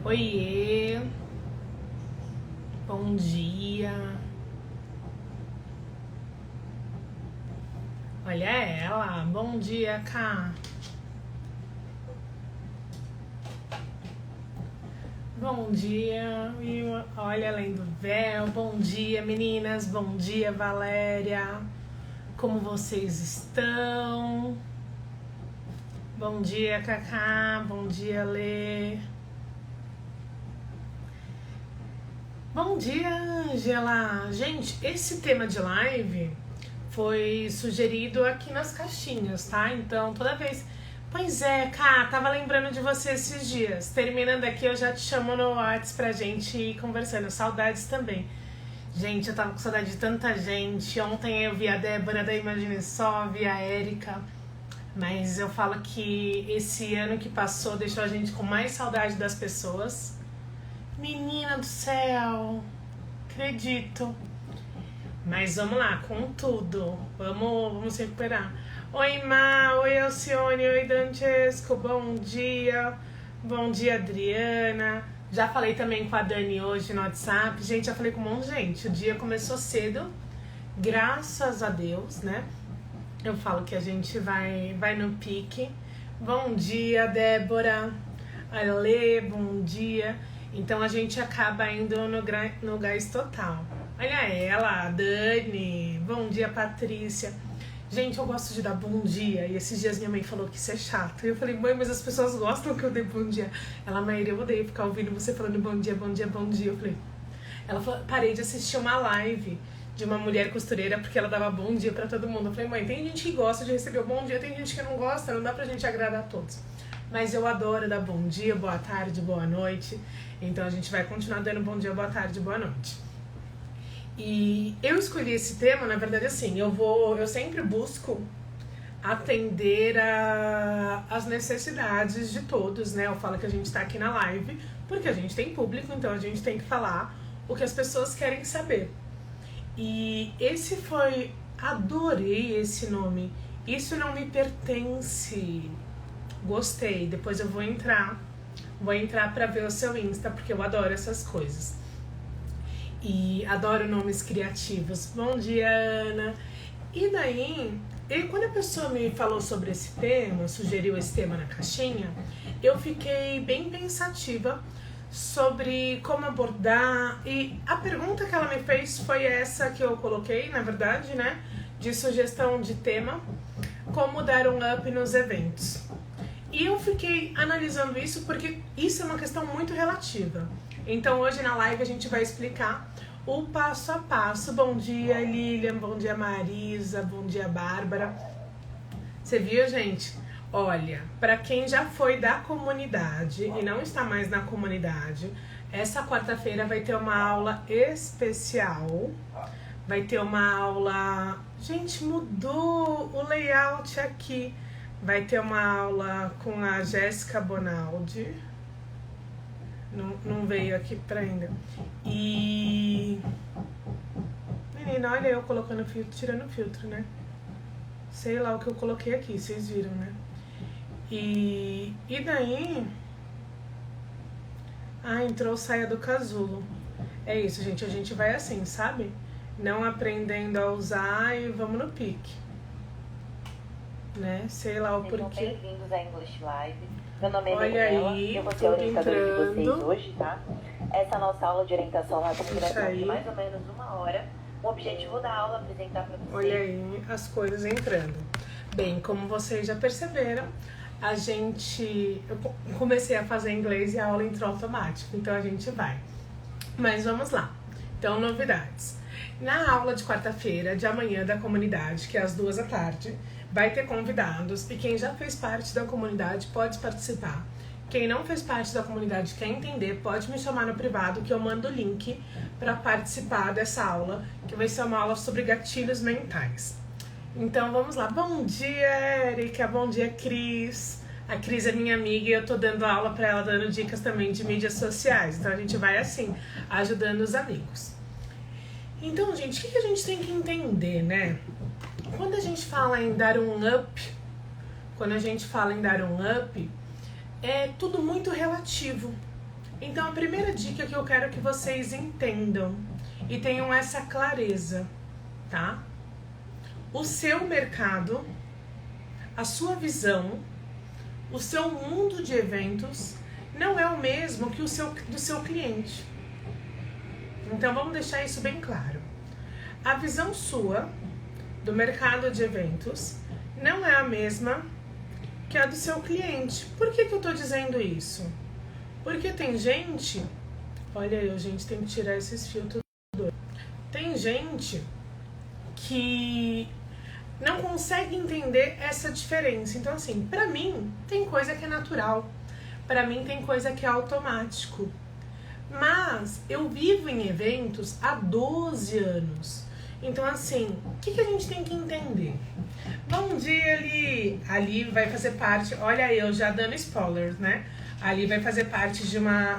Oiê, bom dia. Olha ela, bom dia, Cá. Bom dia, olha além do véu. Bom dia, meninas. Bom dia, Valéria. Como vocês estão? Bom dia, Cacá. Bom dia, Lê. Bom dia, Angela. Gente, esse tema de live foi sugerido aqui nas caixinhas, tá? Então, toda vez... Pois é, Cá, tava lembrando de você esses dias. Terminando aqui, eu já te chamo no WhatsApp pra gente ir conversando. Saudades também. Gente, eu tava com saudade de tanta gente. Ontem eu vi a Débora, daí imagine só, vi a Érica. Mas eu falo que esse ano que passou deixou a gente com mais saudade das pessoas. Menina do céu, acredito. Mas vamos lá, com tudo. Vamos recuperar. Oi, Má, oi, Alcione, oi, Francesco, bom dia. Bom dia, Adriana. Já falei também com a Dani hoje no WhatsApp. Gente, já falei com um monte de gente. O dia começou cedo, graças a Deus, né? Eu falo que a gente vai no pique. Bom dia, Débora. Ale, bom dia. Então a gente acaba indo no gás total. Olha ela, a Dani. Bom dia, Patrícia. Gente, eu gosto de dar bom dia. E esses dias minha mãe falou que isso é chato. E eu falei, mãe, mas as pessoas gostam que eu dê bom dia. Ela, Maíra, eu odeio ficar ouvindo você falando bom dia, bom dia, bom dia. Eu falei... Ela falou, parei de assistir uma live de uma mulher costureira porque ela dava bom dia pra todo mundo. Eu falei, mãe, tem gente que gosta de receber o bom dia, tem gente que não gosta, não dá pra gente agradar a todos. Mas eu adoro dar bom dia, boa tarde, boa noite. Então a gente vai continuar dando bom dia, boa tarde, boa noite. E eu escolhi esse tema, na verdade, assim, eu sempre busco atender as necessidades de todos, né? Eu falo que a gente tá aqui na live porque a gente tem público, então a gente tem que falar o que as pessoas querem saber. E esse foi... Adorei esse nome. Isso não me pertence. Gostei. Depois eu vou entrar pra ver o seu Insta, porque eu adoro essas coisas. E adoro nomes criativos. Bom dia, Ana. E daí, quando a pessoa me falou sobre esse tema, sugeriu esse tema na caixinha, eu fiquei bem pensativa sobre como abordar. E a pergunta que ela me fez foi essa que eu coloquei, na verdade, né? De sugestão de tema, como dar um up nos eventos. E eu fiquei analisando isso porque isso é uma questão muito relativa. Então hoje na live a gente vai explicar o passo a passo. Bom dia, Lilian, bom dia, Marisa, bom dia, Bárbara. Você viu, gente? Olha, para quem já foi da comunidade e não está mais na comunidade, essa quarta-feira vai ter uma aula especial. Vai ter uma aula... Gente, mudou o layout aqui. Vai ter uma aula com a Jéssica Bonaldi. Não veio aqui pra ainda. E... Menina, olha eu colocando filtro, tirando filtro, né? Sei lá o que eu coloquei aqui, vocês viram, né? E daí... entrou saia do casulo. É isso, gente. A gente vai assim, sabe? Não aprendendo a usar e vamos no pique. Né? Sei lá o porquê. Sejam bem-vindos à English Live. Meu nome é Olha Daniela, aí, eu vou ser a orientadora de vocês entrando. hoje, tá? Essa é a nossa aula de orientação, ela tem duração aí. de mais ou menos 1 hora. O objetivo da aula é apresentar para vocês. Olha aí as coisas entrando. Bem, como vocês já perceberam, eu comecei a fazer inglês e a aula entrou automático, então a gente vai. Mas vamos lá. Então, novidades. Na aula de quarta-feira, de amanhã da comunidade, que é às 14h, vai ter convidados e quem já fez parte da comunidade pode participar. Quem não fez parte da comunidade quer entender, pode me chamar no privado que eu mando o link para participar dessa aula, que vai ser uma aula sobre gatilhos mentais. Então vamos lá. Bom dia, Érica. Bom dia, Cris. A Cris é minha amiga e eu tô dando aula para ela, dando dicas também de mídias sociais. Então a gente vai assim, ajudando os amigos. Então, gente, o que a gente tem que entender, né? Quando a gente fala em dar um up, é tudo muito relativo. Então, a primeira dica que eu quero que vocês entendam e tenham essa clareza, tá? O seu mercado, a sua visão, o seu mundo de eventos não é o mesmo que do seu cliente. Então, vamos deixar isso bem claro. A visão sua do mercado de eventos não é a mesma que a do seu cliente. Por que eu tô dizendo isso? Porque tem gente... Olha eu, gente, tem que tirar esses filtros. Tem gente que não consegue entender essa diferença. Então, assim, pra mim, tem coisa que é natural. Pra mim, tem coisa que é automático. Mas eu vivo em eventos há 12 anos. Então, assim, o que a gente tem que entender? Bom dia, Ali. Ali vai fazer parte... Olha eu já dando spoilers, né? Ali vai fazer parte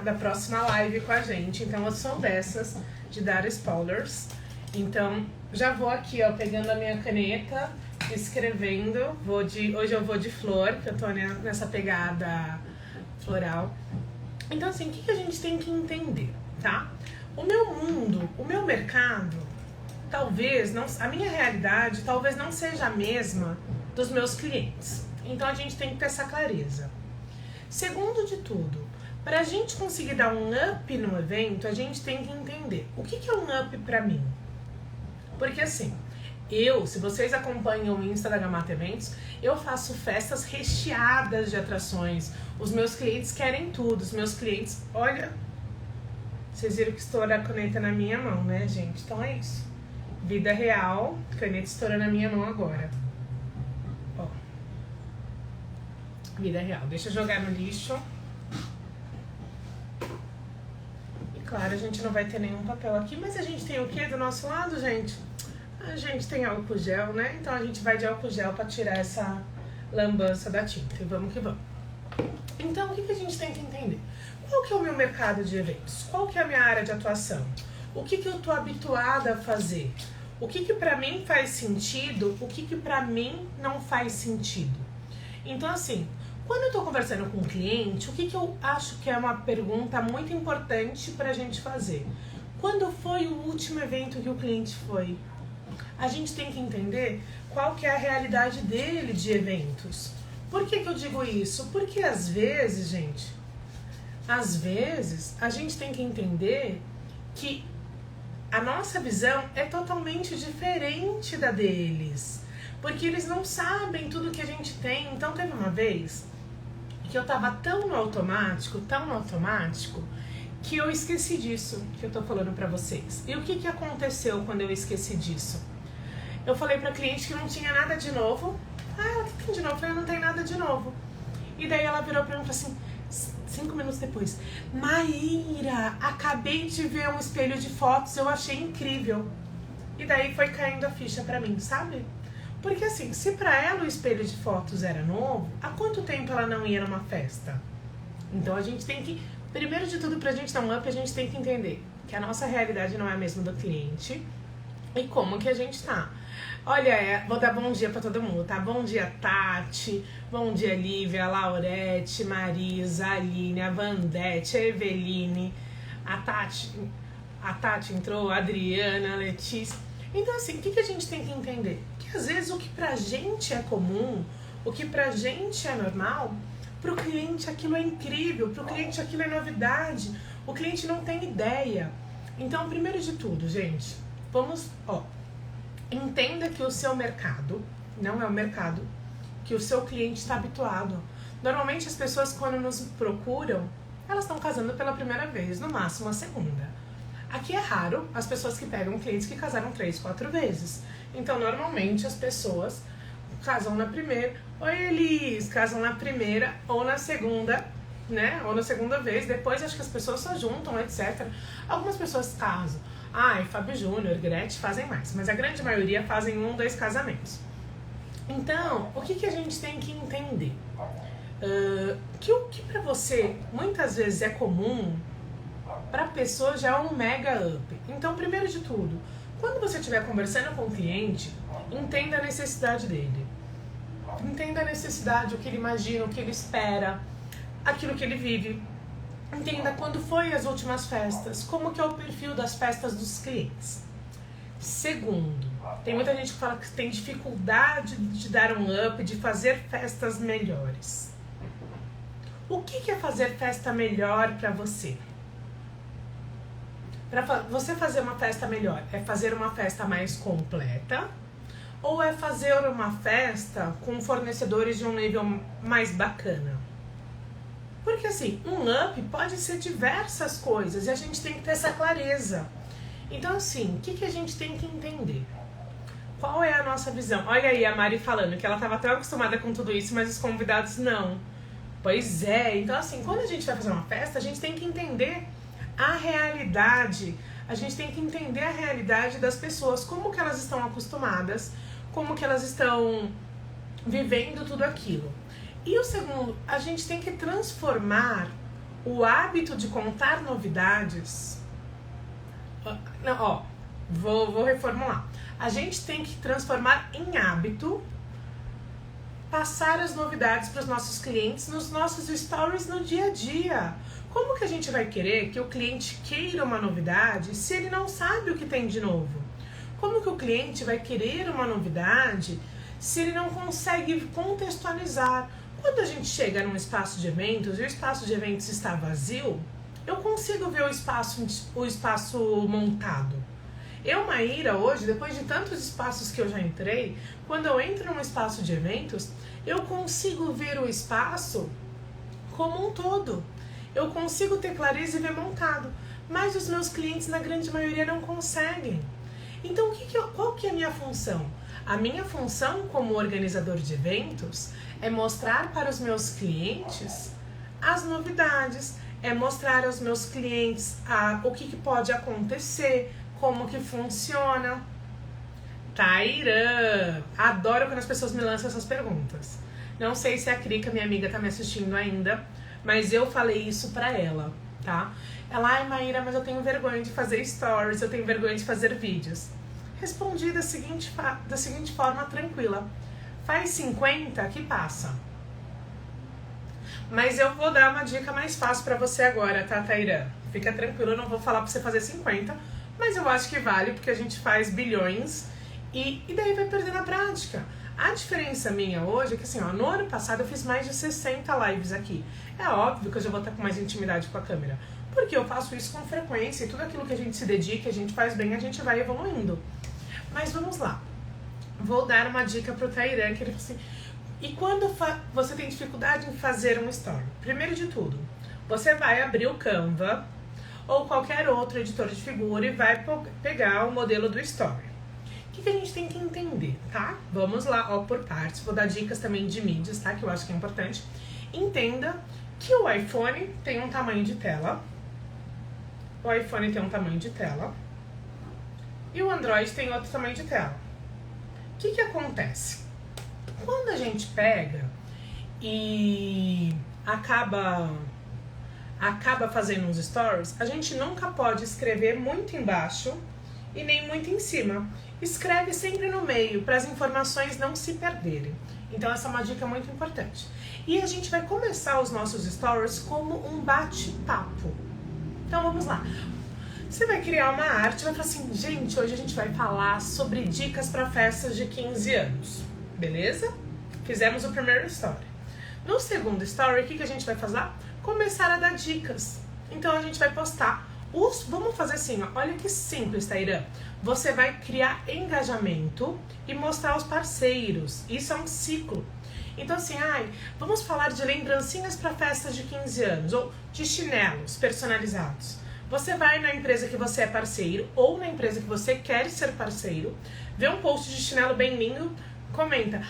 da próxima live com a gente. Então, eu sou dessas de dar spoilers. Então, já vou aqui, ó, pegando a minha caneta, escrevendo. Hoje eu vou de flor, que eu tô nessa pegada floral. Então, assim, o que a gente tem que entender, tá? O meu mundo, o meu mercado, talvez não... A minha realidade talvez não seja a mesma dos meus clientes. Então, a gente tem que ter essa clareza. Segundo de tudo, para a gente conseguir dar um up no evento, a gente tem que entender o que é um up para mim. Porque assim, se vocês acompanham o Insta da Gamata Eventos, eu faço festas recheadas de atrações. Os meus clientes querem tudo. Os meus clientes, olha, vocês viram que estoura a caneta na minha mão, né, gente? Então é isso. Vida real, caneta estoura na minha mão agora. Ó. Vida real. Deixa eu jogar no lixo. E claro, a gente não vai ter nenhum papel aqui, mas a gente tem o que do nosso lado, gente? A gente tem álcool gel, né? Então a gente vai de álcool gel pra tirar essa lambança da tinta. E vamos que vamos. Então, o que a gente tem que entender? Qual que é o meu mercado de eventos? Qual que é a minha área de atuação? O que eu tô habituada a fazer? O que pra mim faz sentido? O que pra mim não faz sentido? Então, assim, quando eu tô conversando com um cliente, o que eu acho que é uma pergunta muito importante pra gente fazer? Quando foi o último evento que o cliente foi? A gente tem que entender qual que é a realidade dele de eventos. Por que eu digo isso? Porque às vezes, gente, a gente tem que entender que a nossa visão é totalmente diferente da deles. Porque eles não sabem tudo que a gente tem. Então teve uma vez que eu tava tão no automático, que eu esqueci disso que eu tô falando pra vocês. E o que aconteceu quando eu esqueci disso? Eu falei pra cliente que não tinha nada de novo. Ela, o que tem de novo? Eu falei, não tem nada de novo. E daí ela virou pra mim e falou assim, 5 minutos depois, Maíra, acabei de ver um espelho de fotos, eu achei incrível. E daí foi caindo a ficha pra mim, sabe? Porque assim, se pra ela o espelho de fotos era novo, há quanto tempo ela não ia numa festa? Então a gente tem que, primeiro de tudo, pra gente dar um up, a gente tem que entender que a nossa realidade não é a mesma do cliente e como que a gente tá. Olha, vou dar bom dia pra todo mundo, tá? Bom dia, Tati. Bom dia, Lívia, Laurete, Marisa, Aline, a Vandete, a Eveline. A Tati entrou, a Adriana, a Letícia. Então, assim, o que a gente tem que entender? Que às vezes o que pra gente é comum, o que pra gente é normal, pro cliente aquilo é incrível, pro cliente aquilo é novidade. O cliente não tem ideia. Então, primeiro de tudo, gente, vamos, entenda que o seu mercado não é o mercado que o seu cliente está habituado. Normalmente as pessoas quando nos procuram, elas estão casando pela primeira vez, no máximo a segunda. Aqui é raro as pessoas que pegam clientes que casaram 3, 4 vezes. Então normalmente as pessoas casam na primeira, oi Elis, casam na primeira ou na segunda, né? Ou na segunda vez, depois acho que as pessoas só juntam, etc. Algumas pessoas casam. Fábio Júnior, Gretchen fazem mais, mas a grande maioria fazem 1, 2 casamentos. Então, o que a gente tem que entender? Que o que pra você muitas vezes é comum, pra pessoa já é um mega up. Então, primeiro de tudo, quando você estiver conversando com o cliente, entenda a necessidade dele. Entenda a necessidade, o que ele imagina, o que ele espera, aquilo que ele vive. Entenda quando foi as últimas festas, como que é o perfil das festas dos clientes. Segundo, tem muita gente que fala que tem dificuldade de dar um up, de fazer festas melhores. O que é fazer festa melhor para você? Para você fazer uma festa melhor, é fazer uma festa mais completa? Ou é fazer uma festa com fornecedores de um nível mais bacana? Porque assim, um up pode ser diversas coisas e a gente tem que ter essa clareza. Então assim, o que a gente tem que entender? Qual é a nossa visão? Olha aí a Mari falando que ela estava tão acostumada com tudo isso, mas os convidados não. Pois é, então assim, quando a gente vai fazer uma festa, a gente tem que entender a realidade. A gente tem que entender a realidade das pessoas, como que elas estão acostumadas, como que elas estão vivendo tudo aquilo. E o segundo, a gente tem que transformar o hábito de contar novidades. Não, ó, vou reformular. A gente tem que transformar em hábito passar as novidades para os nossos clientes nos nossos stories no dia a dia. Como que a gente vai querer que o cliente queira uma novidade se ele não sabe o que tem de novo? Como que o cliente vai querer uma novidade se ele não consegue contextualizar? Quando a gente chega num espaço de eventos e o espaço de eventos está vazio, eu consigo ver o espaço montado. Eu, Maíra, hoje, depois de tantos espaços que eu já entrei, quando eu entro num espaço de eventos, eu consigo ver o espaço como um todo. Eu consigo ter clareza e ver montado, mas os meus clientes, na grande maioria, não conseguem. Então, qual que é a minha função? A minha função como organizador de eventos é mostrar para os meus clientes as novidades, é mostrar aos meus clientes o que pode acontecer, como que funciona. Tairã, adoro quando as pessoas me lançam essas perguntas. Não sei se a Krika, minha amiga, tá me assistindo ainda, mas eu falei isso pra ela, tá? Ela, ai Maíra, mas eu tenho vergonha de fazer stories, eu tenho vergonha de fazer vídeos. Respondi da seguinte forma tranquila. Faz 50 que passa. Mas eu vou dar uma dica mais fácil pra você agora, tá, Tairã? Fica tranquilo, eu não vou falar pra você fazer 50, mas eu acho que vale, porque a gente faz bilhões e daí vai perdendo a prática. A diferença minha hoje é que assim, ó, no ano passado eu fiz mais de 60 lives aqui. É óbvio que eu já vou estar com mais intimidade com a câmera, porque eu faço isso com frequência e tudo aquilo que a gente se dedica, a gente faz bem, a gente vai evoluindo. Mas vamos lá. Vou dar uma dica pro Tairã, que ele falou assim, e quando você tem dificuldade em fazer um story? Primeiro de tudo, você vai abrir o Canva ou qualquer outro editor de figura e vai pegar o modelo do story. O que a gente tem que entender, tá? Vamos lá, ó, por partes. Vou dar dicas também de mídias, tá? Que eu acho que é importante. Entenda que o iPhone tem um tamanho de tela. O iPhone tem um tamanho de tela. E o Android tem outro tamanho de tela. O que acontece? Quando a gente pega e acaba fazendo uns stories, a gente nunca pode escrever muito embaixo e nem muito em cima. Escreve sempre no meio, para as informações não se perderem. Então essa é uma dica muito importante. E a gente vai começar os nossos stories como um bate-papo. Então vamos lá. Você vai criar uma arte, vai falar assim, gente, hoje a gente vai falar sobre dicas para festas de 15 anos. Beleza? Fizemos o primeiro story. No segundo story, o que a gente vai fazer? Começar a dar dicas. Então a gente vai postar vamos fazer assim, ó, olha que simples, Tairã. Você vai criar engajamento e mostrar os parceiros. Isso é um ciclo. Então assim, vamos falar de lembrancinhas para festas de 15 anos ou de chinelos personalizados. Você vai na empresa que você é parceiro ou na empresa que você quer ser parceiro, vê um post de chinelo bem lindo, comenta,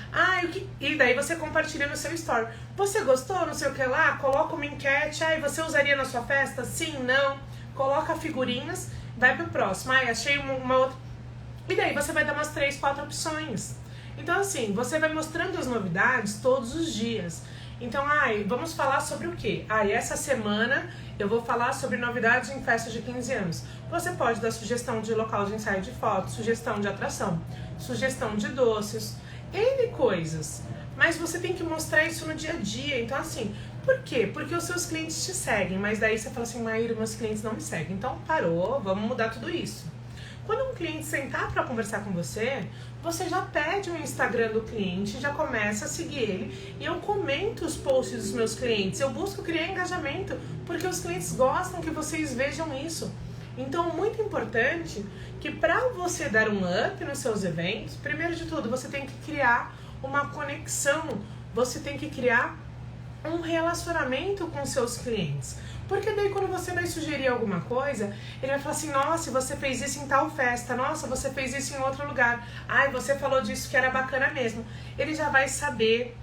e daí você compartilha no seu story. Você gostou, não sei o que lá, coloca uma enquete, você usaria na sua festa? Sim, não. Coloca figurinhas, vai pro próximo. Achei uma outra. E daí você vai dar umas 3, 4 opções. Então assim, você vai mostrando as novidades todos os dias. Então, vamos falar sobre o quê? Essa semana eu vou falar sobre novidades em festas de 15 anos. Você pode dar sugestão de local de ensaio de fotos, sugestão de atração, sugestão de doces, N coisas. Mas você tem que mostrar isso no dia a dia. Então assim, Por quê? Porque os seus clientes te seguem, mas daí você fala assim, Maíra, meus clientes não me seguem. Então parou, vamos mudar tudo isso. Quando um cliente sentar para conversar com você, você já pede o Instagram do cliente, já começa a seguir ele. E eu comento os posts dos meus clientes, eu busco criar engajamento, porque os clientes gostam que vocês vejam isso. Então, muito importante que para você dar um up nos seus eventos, primeiro de tudo, você tem que criar uma conexão, você tem que criar um relacionamento com seus clientes. Porque daí quando você vai sugerir alguma coisa, ele vai falar assim, nossa, você fez isso em tal festa, nossa, você fez isso em outro lugar, ai, você falou disso que era bacana mesmo. Ele já vai saber.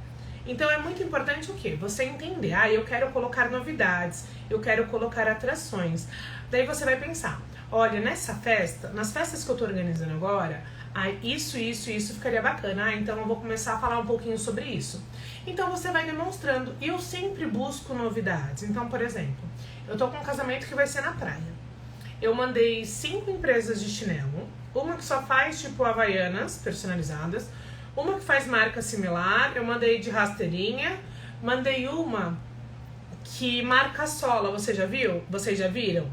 Então é muito importante o quê? Você entender, eu quero colocar novidades, eu quero colocar atrações. Daí você vai pensar, olha, nessa festa, nas festas que eu tô organizando agora, isso ficaria bacana, então eu vou começar a falar um pouquinho sobre isso. Então você vai demonstrando, e eu sempre busco novidades. Então, por exemplo, eu tô com um casamento que vai ser na praia. Eu mandei 5 empresas de chinelo, uma que só faz tipo havaianas personalizadas, uma que faz marca similar, eu mandei de rasteirinha, mandei uma que marca sola, você já viu? Vocês já viram?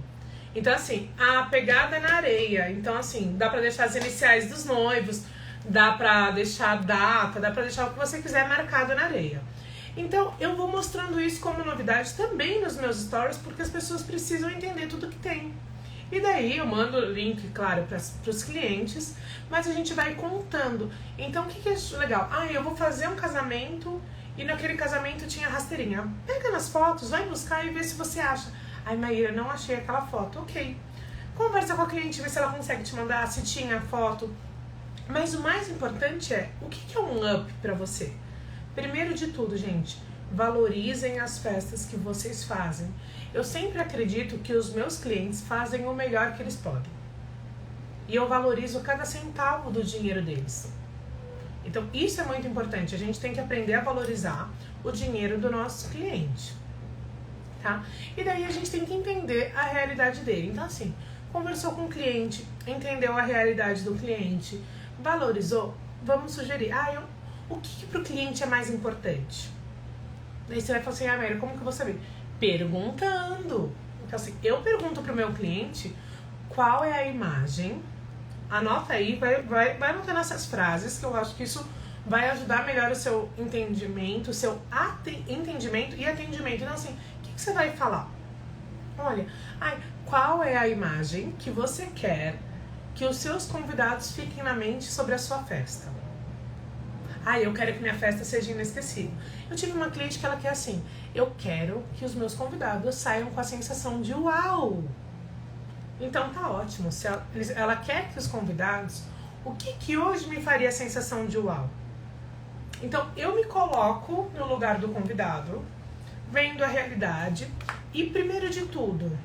Então assim, a pegada é na areia, então assim, dá pra deixar as iniciais dos noivos, dá pra deixar a data, dá pra deixar o que você quiser marcado na areia. Então eu vou mostrando isso como novidade também nos meus stories, porque as pessoas precisam entender tudo que tem. E daí eu mando o link, claro, para os clientes, mas a gente vai contando. Então o que é legal? Eu vou fazer um casamento e naquele casamento tinha rasteirinha. Pega nas fotos, vai buscar e vê se você acha. Maíra, não achei aquela foto. Ok. Conversa com a cliente, vê se ela consegue te mandar, se tinha foto. Mas o mais importante é, o que é um up para você? Primeiro de tudo, gente, valorizem as festas que vocês fazem. Eu sempre acredito que os meus clientes fazem o melhor que eles podem. E eu valorizo cada centavo do dinheiro deles. Então, isso é muito importante. A gente tem que aprender a valorizar o dinheiro do nosso cliente. Tá? E daí a gente tem que entender a realidade dele. Então, assim, conversou com o cliente, entendeu a realidade do cliente, valorizou, vamos sugerir. O que pro cliente é mais importante? Daí você vai falar assim, Maíra, como que eu vou saber? Perguntando. Então, assim, eu pergunto pro meu cliente qual é a imagem. Anota aí, vai anotando essas frases, que eu acho que isso vai ajudar melhor o seu entendimento, o seu entendimento e atendimento. Então, assim, o que você vai falar? Olha, qual é a imagem que você quer que os seus convidados fiquem na mente sobre a sua festa? Eu quero que minha festa seja inesquecível. Eu tive uma cliente que ela quer assim, eu quero que os meus convidados saiam com a sensação de uau. Então tá ótimo, se ela quer que os convidados, o que hoje me faria a sensação de uau? Então eu me coloco no lugar do convidado, vendo a realidade e primeiro de tudo,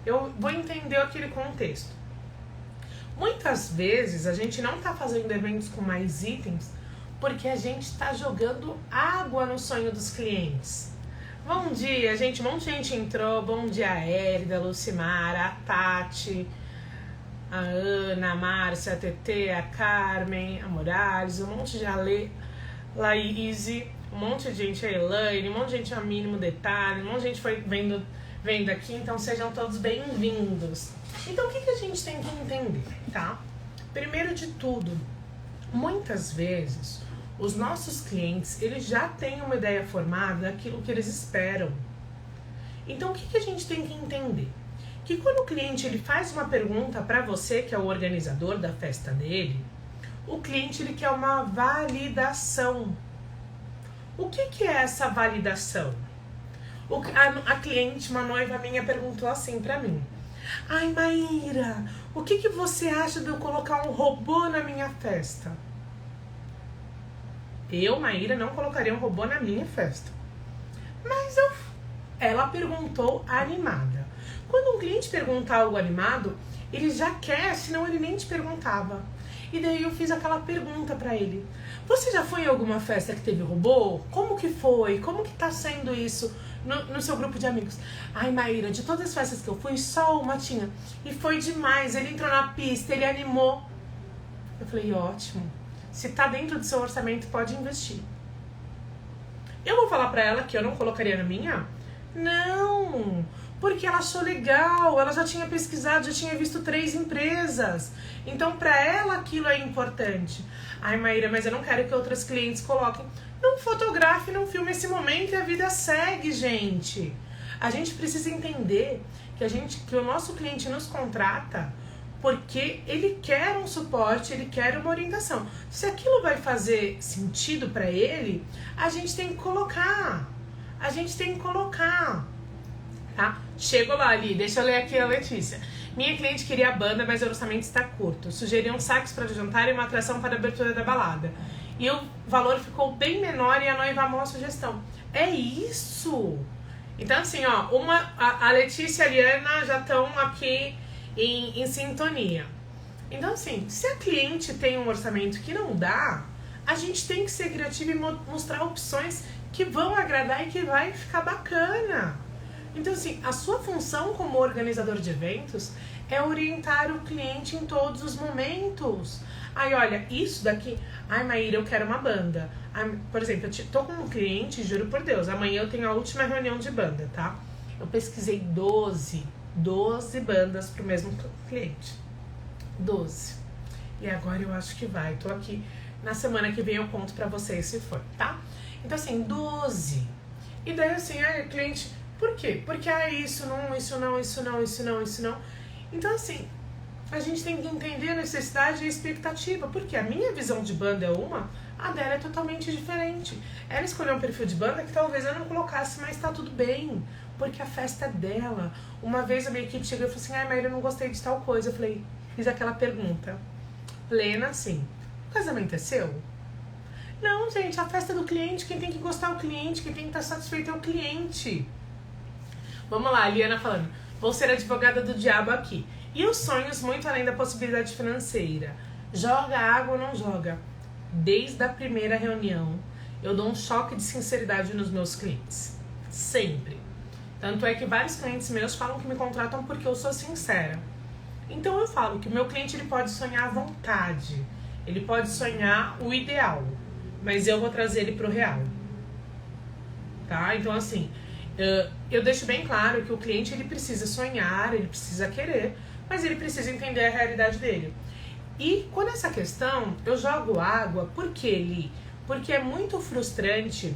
eu vou entender aquele contexto. Muitas vezes a gente não tá fazendo eventos com mais itens porque a gente está jogando água no sonho dos clientes. Bom dia, gente. Um monte de gente entrou. Bom dia, a Érida, a Lucimara, a Tati, a Ana, a Márcia, a Tetê, a Carmen, a Morales, um monte de Laís, um monte de gente, a Elaine, um monte de gente a Mínimo Detalhe, um monte de gente foi vendo aqui. Então, sejam todos bem-vindos. Então, o que a gente tem que entender, tá? Primeiro de tudo, muitas vezes os nossos clientes, eles já têm uma ideia formada daquilo que eles esperam. Então, o que a gente tem que entender? Que quando o cliente ele faz uma pergunta para você, que é o organizador da festa dele, o cliente ele quer uma validação. O que é essa validação? A cliente, uma noiva minha, perguntou assim para mim. Maíra, o que você acha de eu colocar um robô na minha festa? Eu, Maíra, não colocaria um robô na minha festa. Mas ela perguntou animada. Quando um cliente pergunta algo animado, ele já quer, senão ele nem te perguntava. E daí eu fiz aquela pergunta pra ele. Você já foi em alguma festa que teve robô? Como que foi? Como que tá sendo isso no seu grupo de amigos? Maíra, de todas as festas que eu fui, só uma tinha. E foi demais. Ele entrou na pista, ele animou. Eu falei, ótimo. Se tá dentro do seu orçamento, pode investir. Eu vou falar pra ela que eu não colocaria na minha? Não, porque ela achou legal, ela já tinha pesquisado, já tinha visto 3 empresas. Então, pra ela aquilo é importante. Ai, Maíra, mas eu não quero que outras clientes coloquem. Não fotografe, não filme esse momento e a vida segue, gente. A gente precisa entender que o nosso cliente nos contrata porque ele quer um suporte, ele quer uma orientação. Se aquilo vai fazer sentido para ele, a gente tem que colocar. A gente tem que colocar. Tá? Chego lá ali, deixa eu ler aqui a Letícia. Minha cliente queria a banda, mas o orçamento está curto. Sugeri um sax para o jantar e uma atração para a abertura da balada. E o valor ficou bem menor e a noiva amou a sugestão. É isso! Então assim, ó, a Letícia e a Liana já estão aqui em sintonia. Então assim, se a cliente tem um orçamento que não dá, a gente tem que ser criativo e mostrar opções que vão agradar e que vai ficar bacana. Então assim, a sua função como organizador de eventos é orientar o cliente em todos os momentos. Ai, olha, isso daqui... Ai, Maíra, eu quero uma banda. Ai, por exemplo, eu tô com um cliente, juro por Deus, amanhã eu tenho a última reunião de banda, tá? Eu pesquisei 12 bandas pro mesmo cliente. 12. E agora eu acho que vai. Tô aqui. Na semana que vem eu conto pra vocês se for, tá? Então assim, 12. E daí assim, ai, cliente... Por quê? Porque isso não, isso não, isso não, isso não, isso não. Então assim, a gente tem que entender a necessidade e a expectativa. Porque a minha visão de banda é uma, a dela é totalmente diferente. Ela escolheu um perfil de banda que talvez eu não colocasse, mas tá tudo bem. Porque a festa é dela. Uma vez a minha equipe chegou e falou assim, ai, mas eu não gostei de tal coisa. Eu falei, fiz aquela pergunta plena assim, o casamento é seu? Não, gente, a festa é do cliente, quem tem que gostar é o cliente, quem tem que estar satisfeito é o cliente. Vamos lá, a Liana falando, vou ser advogada do diabo aqui. E os sonhos muito além da possibilidade financeira. Joga água ou não joga? Desde a primeira reunião, eu dou um choque de sinceridade nos meus clientes. Sempre. Tanto é que vários clientes meus falam que me contratam porque eu sou sincera. Então eu falo que o meu cliente ele pode sonhar à vontade. Ele pode sonhar o ideal. Mas eu vou trazer ele pro real. Tá? Então assim, eu deixo bem claro que o cliente ele precisa sonhar, ele precisa querer, mas ele precisa entender a realidade dele. E quando essa questão, eu jogo água, por quê, Li? Porque é muito frustrante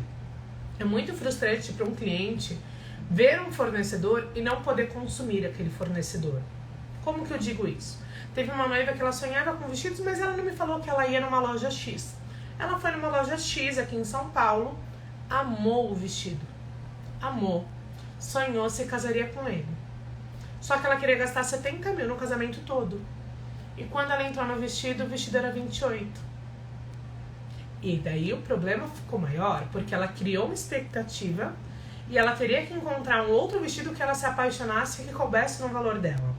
para um cliente ver um fornecedor e não poder consumir aquele fornecedor. Como que eu digo isso? Teve uma noiva que ela sonhava com vestidos, mas ela não me falou que ela ia numa loja X. Ela foi numa loja X aqui em São Paulo, amou o vestido. Amou. Sonhou se casaria com ele. Só que ela queria gastar 70 mil no casamento todo. E quando ela entrou no vestido, o vestido era 28. E daí o problema ficou maior, porque ela criou uma expectativa e ela teria que encontrar um outro vestido que ela se apaixonasse e que coubesse no valor dela.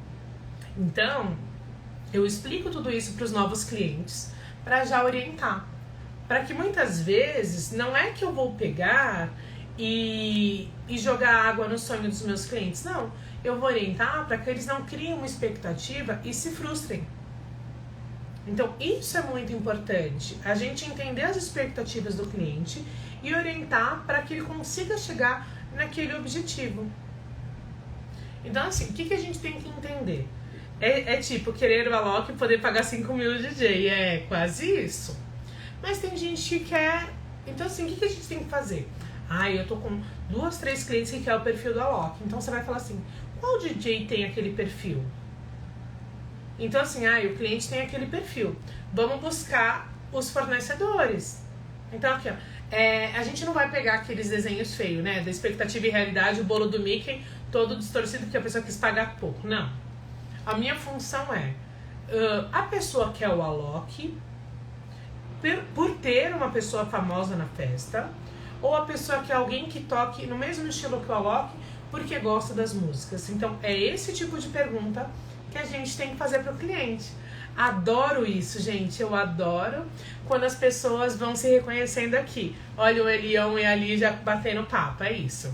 Então, eu explico tudo isso para os novos clientes, para já orientar. Para que muitas vezes, não é que eu vou pegar e jogar água no sonho dos meus clientes. Não, eu vou orientar para que eles não criem uma expectativa e se frustrem. Então, isso é muito importante. A gente entender as expectativas do cliente e orientar para que ele consiga chegar naquele objetivo. Então, assim, o que a gente tem que entender? É tipo, querer o Alok e poder pagar 5 mil no DJ. É quase isso. Mas tem gente que quer... Então, assim, o que a gente tem que fazer? Eu tô com 2, 3 clientes que quer o perfil do Alok. Então, você vai falar assim, qual DJ tem aquele perfil? Então, assim, o cliente tem aquele perfil. Vamos buscar os fornecedores. Então, aqui, ó. A gente não vai pegar aqueles desenhos feios, né? Da expectativa e realidade, o bolo do Mickey todo distorcido porque a pessoa quis pagar pouco. Não. A minha função é... a pessoa quer o Alok por ter uma pessoa famosa na festa, ou a pessoa quer alguém que toque no mesmo estilo que o Alok porque gosta das músicas. Então, é esse tipo de pergunta que a gente tem que fazer para o cliente. Adoro isso, gente. Eu adoro quando as pessoas vão se reconhecendo aqui. Olha o Elião e a Lígia batendo papo, é isso.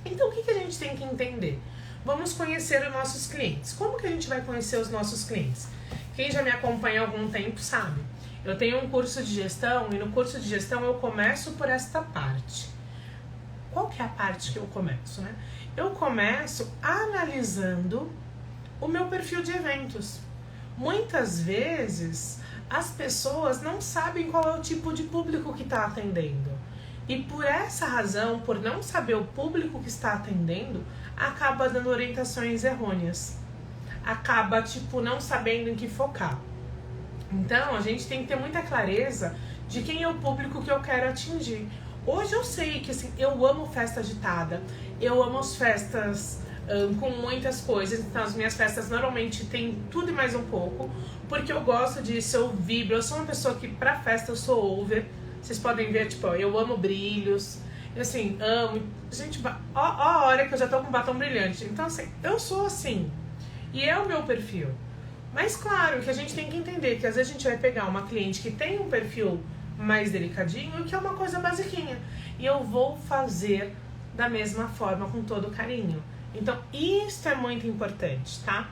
Então, o que a gente tem que entender? Vamos conhecer os nossos clientes. Como que a gente vai conhecer os nossos clientes? Quem já me acompanha há algum tempo sabe. Eu tenho um curso de gestão e no curso de gestão eu começo por esta parte. qual que é a parte que eu começo, né? Eu começo analisando o meu perfil de eventos. Muitas vezes as pessoas não sabem qual é o tipo de público que está atendendo. E por essa razão, por não saber o público que está atendendo, acaba dando orientações errôneas. Acaba, não sabendo em que focar. Então, a gente tem que ter muita clareza de quem é o público que eu quero atingir. Hoje eu sei que, assim, eu amo festa agitada, eu amo as festas com muitas coisas. Então, as minhas festas normalmente tem tudo e mais um pouco, porque eu gosto disso, eu vibro. Eu sou uma pessoa que, pra festa, eu sou over. Vocês podem ver, eu amo brilhos, assim, amo. Gente, ó a hora que eu já tô com batom brilhante. Então, assim, eu sou assim. E é o meu perfil. Mas, claro, que a gente tem que entender que às vezes a gente vai pegar uma cliente que tem um perfil mais delicadinho e que é uma coisa basiquinha. E eu vou fazer da mesma forma, com todo carinho. Então, isso é muito importante, tá?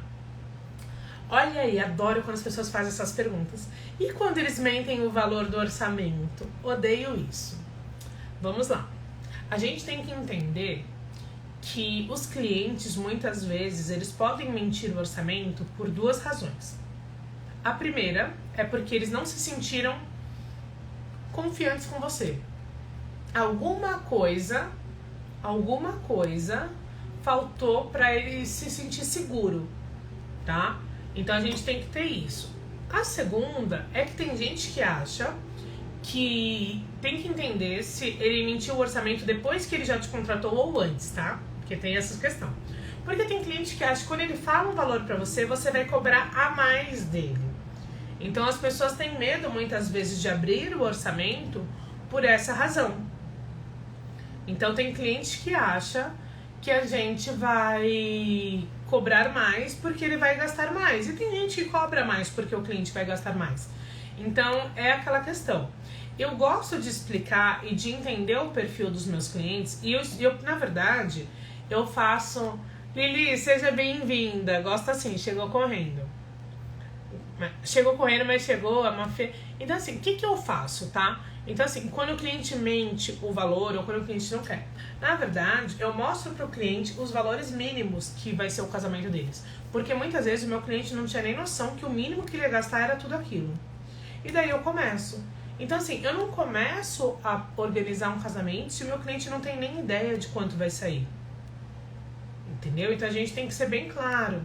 Olha aí, adoro quando as pessoas fazem essas perguntas. E quando eles mentem o valor do orçamento? Odeio isso. Vamos lá. A gente tem que entender que os clientes, muitas vezes, eles podem mentir o orçamento por duas razões. A primeira é porque eles não se sentiram confiantes com você. Alguma coisa faltou para ele se sentir seguro, tá? Então a gente tem que ter isso. A segunda é que tem gente que acha que tem que entender se ele mentiu o orçamento depois que ele já te contratou ou antes, tá? Porque tem essa questão. Porque tem cliente que acha que quando ele fala um valor pra você, você vai cobrar a mais dele. Então as pessoas têm medo muitas vezes de abrir o orçamento por essa razão. Então tem cliente que acha que a gente vai cobrar mais porque ele vai gastar mais. E tem gente que cobra mais porque o cliente vai gastar mais. Então é aquela questão. Eu gosto de explicar e de entender o perfil dos meus clientes. E eu na verdade, eu faço... Lili, seja bem-vinda. Gosto assim, chegou correndo. Chegou correndo, mas chegou a uma fe... Então assim, o que eu faço, tá? Então assim, quando o cliente mente o valor ou quando o cliente não quer, na verdade, eu mostro pro cliente os valores mínimos que vai ser o casamento deles. Porque muitas vezes o meu cliente não tinha nem noção que o mínimo que ele ia gastar era tudo aquilo. E daí eu começo. Então assim, eu não começo a organizar um casamento se o meu cliente não tem nem ideia de quanto vai sair. Entendeu? Então a gente tem que ser bem claro.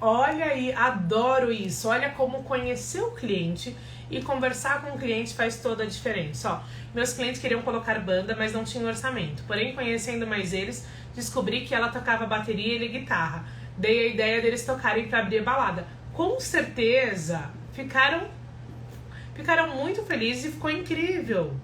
Olha aí, adoro isso. Olha como conhecer o cliente e conversar com o cliente faz toda a diferença. Ó, meus clientes queriam colocar banda, mas não tinham orçamento. Porém, conhecendo mais eles, descobri que ela tocava bateria e ele guitarra. Dei a ideia deles tocarem para abrir a balada. Com certeza, ficaram muito felizes e ficou incrível.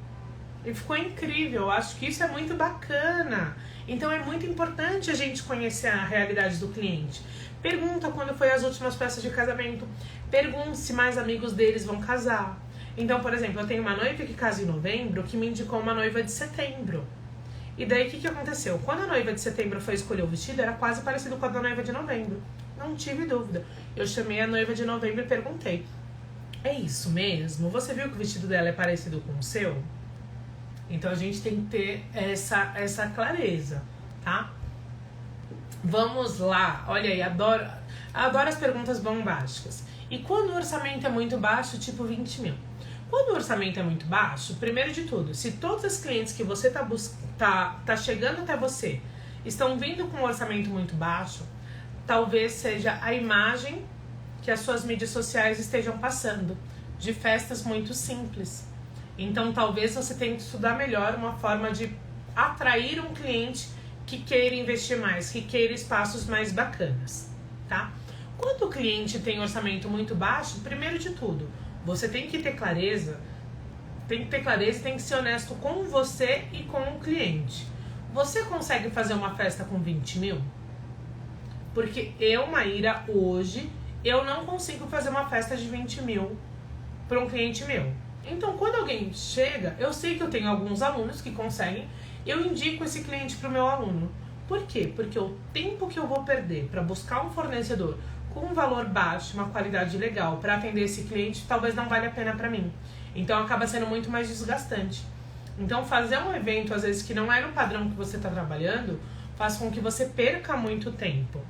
Acho que isso é muito bacana. Então é muito importante a gente conhecer a realidade do cliente. Pergunta quando foi as últimas festas de casamento. Pergunte se mais amigos deles vão casar. Então, por exemplo, eu tenho uma noiva que casa em novembro que me indicou uma noiva de setembro. E daí o que aconteceu? Quando a noiva de setembro foi escolher o vestido, era quase parecido com a da noiva de novembro. Não tive dúvida. Eu chamei a noiva de novembro e perguntei: é isso mesmo? Você viu que o vestido dela é parecido com o seu? Então a gente tem que ter essa clareza, tá? Vamos lá. Olha aí, adoro as perguntas bombásticas. E quando o orçamento é muito baixo, tipo 20 mil? Quando o orçamento é muito baixo, primeiro de tudo, se todos os clientes que você tá chegando até você estão vindo com um orçamento muito baixo, talvez seja a imagem que as suas mídias sociais estejam passando, de festas muito simples. Então talvez você tenha que estudar melhor uma forma de atrair um cliente que queira investir mais, que queira espaços mais bacanas, tá? Quando o cliente tem orçamento muito baixo, primeiro de tudo, você tem que ter clareza e tem que ser honesto com você e com o cliente. Você consegue fazer uma festa com 20 mil? Porque eu, Maíra, hoje, eu não consigo fazer uma festa de 20 mil para um cliente meu. Então, quando alguém chega, eu sei que eu tenho alguns alunos que conseguem, eu indico esse cliente para o meu aluno. Por quê? Porque o tempo que eu vou perder para buscar um fornecedor com um valor baixo, uma qualidade legal, para atender esse cliente, talvez não valha a pena para mim. Então, acaba sendo muito mais desgastante. Então, fazer um evento, às vezes, que não é no padrão que você está trabalhando, faz com que você perca muito tempo.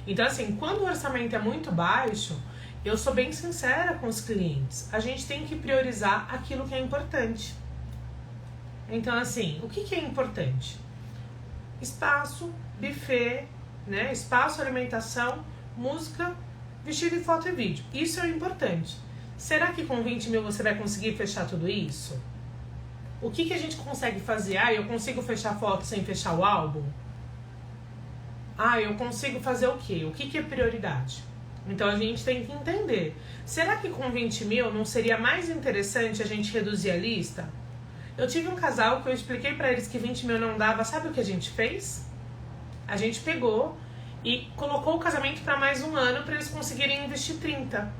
Então, assim, quando o orçamento é muito baixo, eu sou bem sincera com os clientes. A gente tem que priorizar aquilo que é importante. Então, assim, o que é importante? Espaço, buffet, né? Espaço, alimentação, música, vestido e foto e vídeo. Isso é importante. Será que com 20 mil você vai conseguir fechar tudo isso? O que a gente consegue fazer? Eu consigo fechar foto sem fechar o álbum? Eu consigo fazer o quê? O que é prioridade? Então a gente tem que entender. Será que com 20 mil não seria mais interessante a gente reduzir a lista? Eu tive um casal que eu expliquei pra eles que 20 mil não dava. Sabe o que a gente fez? A gente pegou e colocou o casamento para mais um ano para eles conseguirem investir 30.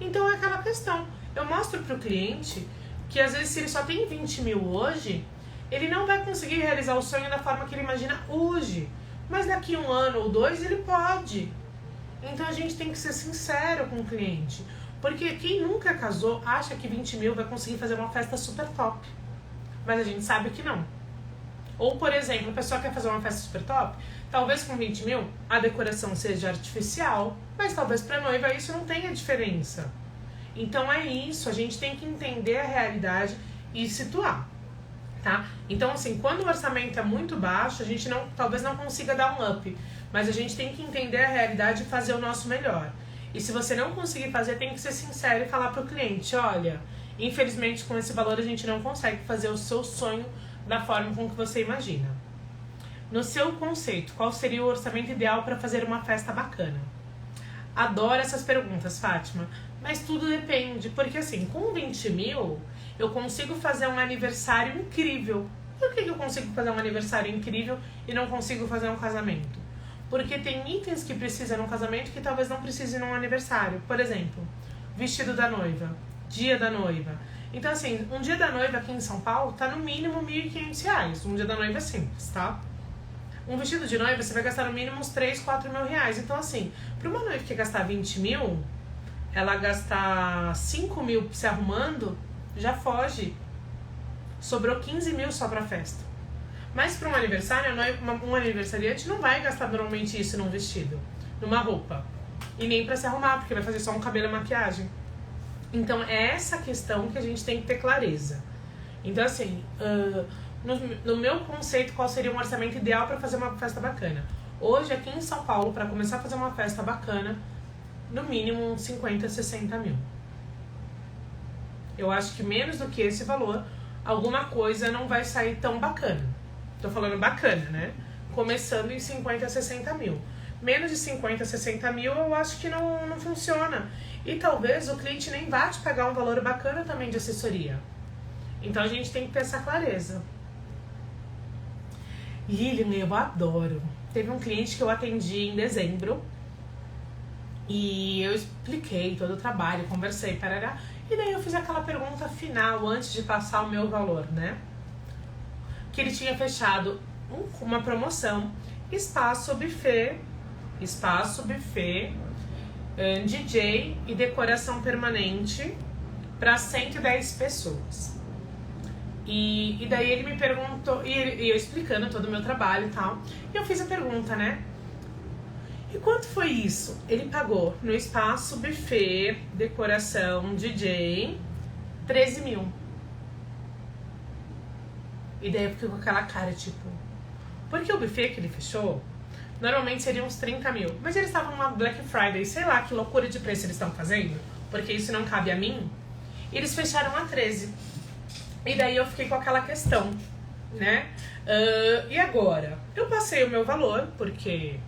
Então é aquela questão. Eu mostro pro cliente que às vezes se ele só tem 20 mil hoje, ele não vai conseguir realizar o sonho da forma que ele imagina hoje. Mas daqui 1 ano ou 2 ele pode. Então a gente tem que ser sincero com o cliente. Porque quem nunca casou acha que 20 mil vai conseguir fazer uma festa super top. Mas a gente sabe que não. Ou, por exemplo, a pessoa quer fazer uma festa super top, talvez com 20 mil a decoração seja artificial, mas talvez para noiva isso não tenha diferença. Então é isso, a gente tem que entender a realidade e situar, tá? Então, assim, quando o orçamento é muito baixo, a gente talvez não consiga dar um up, mas a gente tem que entender a realidade e fazer o nosso melhor. E se você não conseguir fazer, tem que ser sincero e falar pro cliente, olha, infelizmente com esse valor a gente não consegue fazer o seu sonho da forma com que você imagina. No seu conceito, qual seria o orçamento ideal para fazer uma festa bacana? Adoro essas perguntas, Fátima, mas tudo depende, porque assim, com 20 mil eu consigo fazer um aniversário incrível. Por que eu consigo fazer um aniversário incrível e não consigo fazer um casamento? Porque tem itens que precisam num casamento que talvez não precise num aniversário. Por exemplo, vestido da noiva, dia da noiva. Então, assim, um dia da noiva aqui em São Paulo tá no mínimo R$1.500. Um dia da noiva é simples, tá? Um vestido de noiva você vai gastar no mínimo uns 3, 4 mil reais. Então, assim, pra uma noiva que quer gastar 20 mil, ela gastar 5 mil se arrumando, já foge. Sobrou 15 mil só pra festa. Mas para um aniversário, um aniversariante não vai gastar normalmente isso num vestido, numa roupa. E nem pra se arrumar, porque vai fazer só um cabelo e maquiagem. Então é essa questão que a gente tem que ter clareza. Então assim, no meu conceito, qual seria um orçamento ideal para fazer uma festa bacana? Hoje aqui em São Paulo, para começar a fazer uma festa bacana, no mínimo uns 50, 60 mil. Eu acho que menos do que esse valor, alguma coisa não vai sair tão bacana. Tô falando bacana, né? Começando em 50, 60 mil. Menos de 50, 60 mil eu acho que não funciona. E talvez o cliente nem vá te pagar um valor bacana também de assessoria. Então a gente tem que ter essa clareza. Lilian, eu adoro. Teve um cliente que eu atendi em dezembro. E eu expliquei todo o trabalho, conversei, parará. E daí eu fiz aquela pergunta final antes de passar o meu valor, né? Que ele tinha fechado uma promoção, espaço buffet, DJ e decoração permanente para 110 pessoas. E daí ele me perguntou, e eu explicando todo o meu trabalho e tal, e eu fiz a pergunta, né? E quanto foi isso? Ele pagou no espaço buffet, decoração, DJ, 13 mil. E daí eu fiquei com aquela cara, tipo... Porque o buffet que ele fechou, normalmente seria uns 30 mil. Mas eles estavam numa Black Friday, sei lá que loucura de preço eles estão fazendo, porque isso não cabe a mim. E eles fecharam a 13. E daí eu fiquei com aquela questão, né? E agora? Eu passei o meu valor, porque...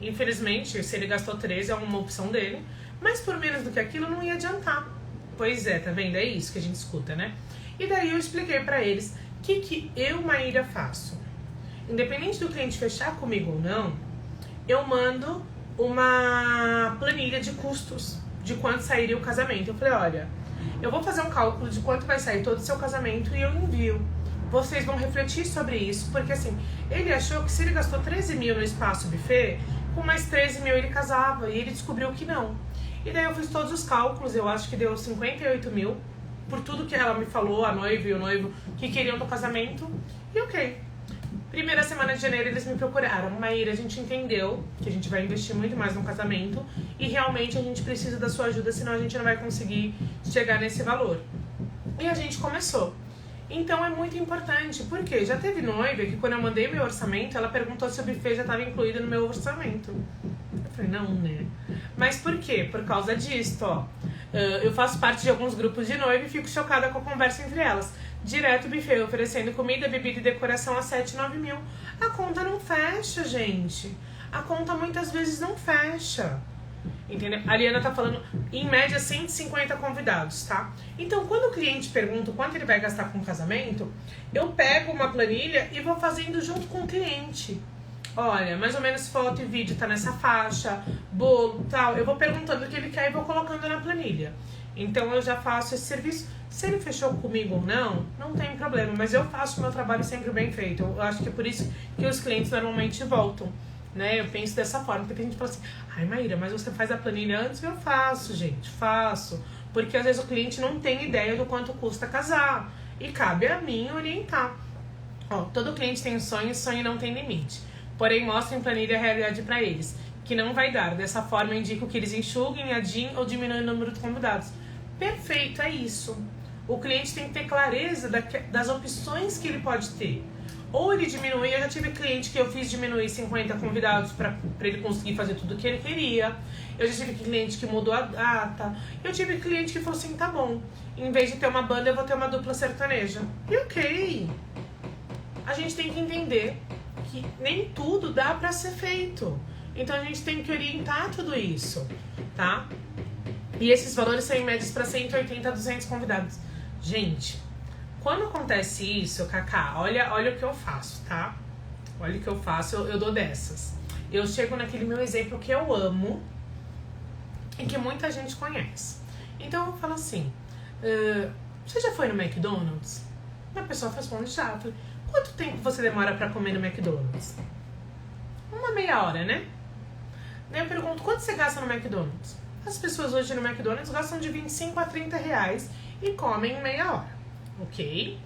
Infelizmente, se ele gastou 13 é uma opção dele. Mas por menos do que aquilo não ia adiantar. Pois é, tá vendo? É isso que a gente escuta, né? E daí eu expliquei pra eles o que eu, Maíra, faço. Independente do cliente fechar comigo ou não, eu mando uma planilha de custos de quanto sairia o casamento. Eu falei, olha, eu vou fazer um cálculo de quanto vai sair todo o seu casamento e eu envio. Vocês vão refletir sobre isso, porque assim, ele achou que se ele gastou 13 mil no espaço buffet, com mais 13 mil ele casava, e ele descobriu que não. E daí eu fiz todos os cálculos, eu acho que deu 58 mil por tudo que ela me falou, a noiva e o noivo, que queriam do casamento. E ok. Primeira semana de janeiro eles me procuraram. Maíra, a gente entendeu que a gente vai investir muito mais no casamento e realmente a gente precisa da sua ajuda, senão a gente não vai conseguir chegar nesse valor. E a gente começou. Então é muito importante, porque já teve noiva que quando eu mandei meu orçamento, ela perguntou se o buffet já estava incluído no meu orçamento. Eu falei, não, né? Mas por quê? Por causa disso, ó. Eu faço parte de alguns grupos de noiva e fico chocada com a conversa entre elas. Direto buffet, oferecendo comida, bebida e decoração a 7, 9 mil. A conta não fecha, gente. A conta muitas vezes não fecha. Entendeu? A Liana tá falando, em média, 150 convidados, tá? Então, quando o cliente pergunta quanto ele vai gastar com o casamento, eu pego uma planilha e vou fazendo junto com o cliente. Olha, mais ou menos foto e vídeo tá nessa faixa, bolo, tal. Eu vou perguntando o que ele quer e vou colocando na planilha. Então, eu já faço esse serviço. Se ele fechou comigo ou não, não tem problema. Mas eu faço o meu trabalho sempre bem feito. Eu acho que é por isso que os clientes normalmente voltam, né? Eu penso dessa forma. Porque tem gente que fala assim, ai Maíra, mas você faz a planilha antes? Eu faço, gente, faço. Porque às vezes o cliente não tem ideia do quanto custa casar. E cabe a mim orientar. Ó, todo cliente tem um sonho e sonho não tem limite. Porém, mostra em planilha a realidade para eles, que não vai dar. Dessa forma, eu indico que eles enxuguem, adiem ou diminuem o número de convidados. Perfeito, é isso. O cliente tem que ter clareza das opções que ele pode ter. Ou ele diminui, eu já tive cliente que eu fiz diminuir 50 convidados para ele conseguir fazer tudo o que ele queria. Eu já tive cliente que mudou a data. Eu tive cliente que falou assim, tá bom, em vez de ter uma banda, eu vou ter uma dupla sertaneja. E ok. A gente tem que entender que nem tudo dá para ser feito. Então a gente tem que orientar tudo isso, tá? E esses valores são em médias para 180 a 200 convidados. Gente, quando acontece isso, Cacá, olha o que eu faço, tá? Olha o que eu faço, eu dou dessas. Eu chego naquele meu exemplo que eu amo e que muita gente conhece. Então eu falo assim, você já foi no McDonald's? E a pessoa responde, já. Eu falei, quanto tempo você demora pra comer no McDonald's? Uma meia hora, né? Daí eu pergunto, quanto você gasta no McDonald's? As pessoas hoje no McDonald's gastam de 25 a 30 reais e comem em meia hora, ok?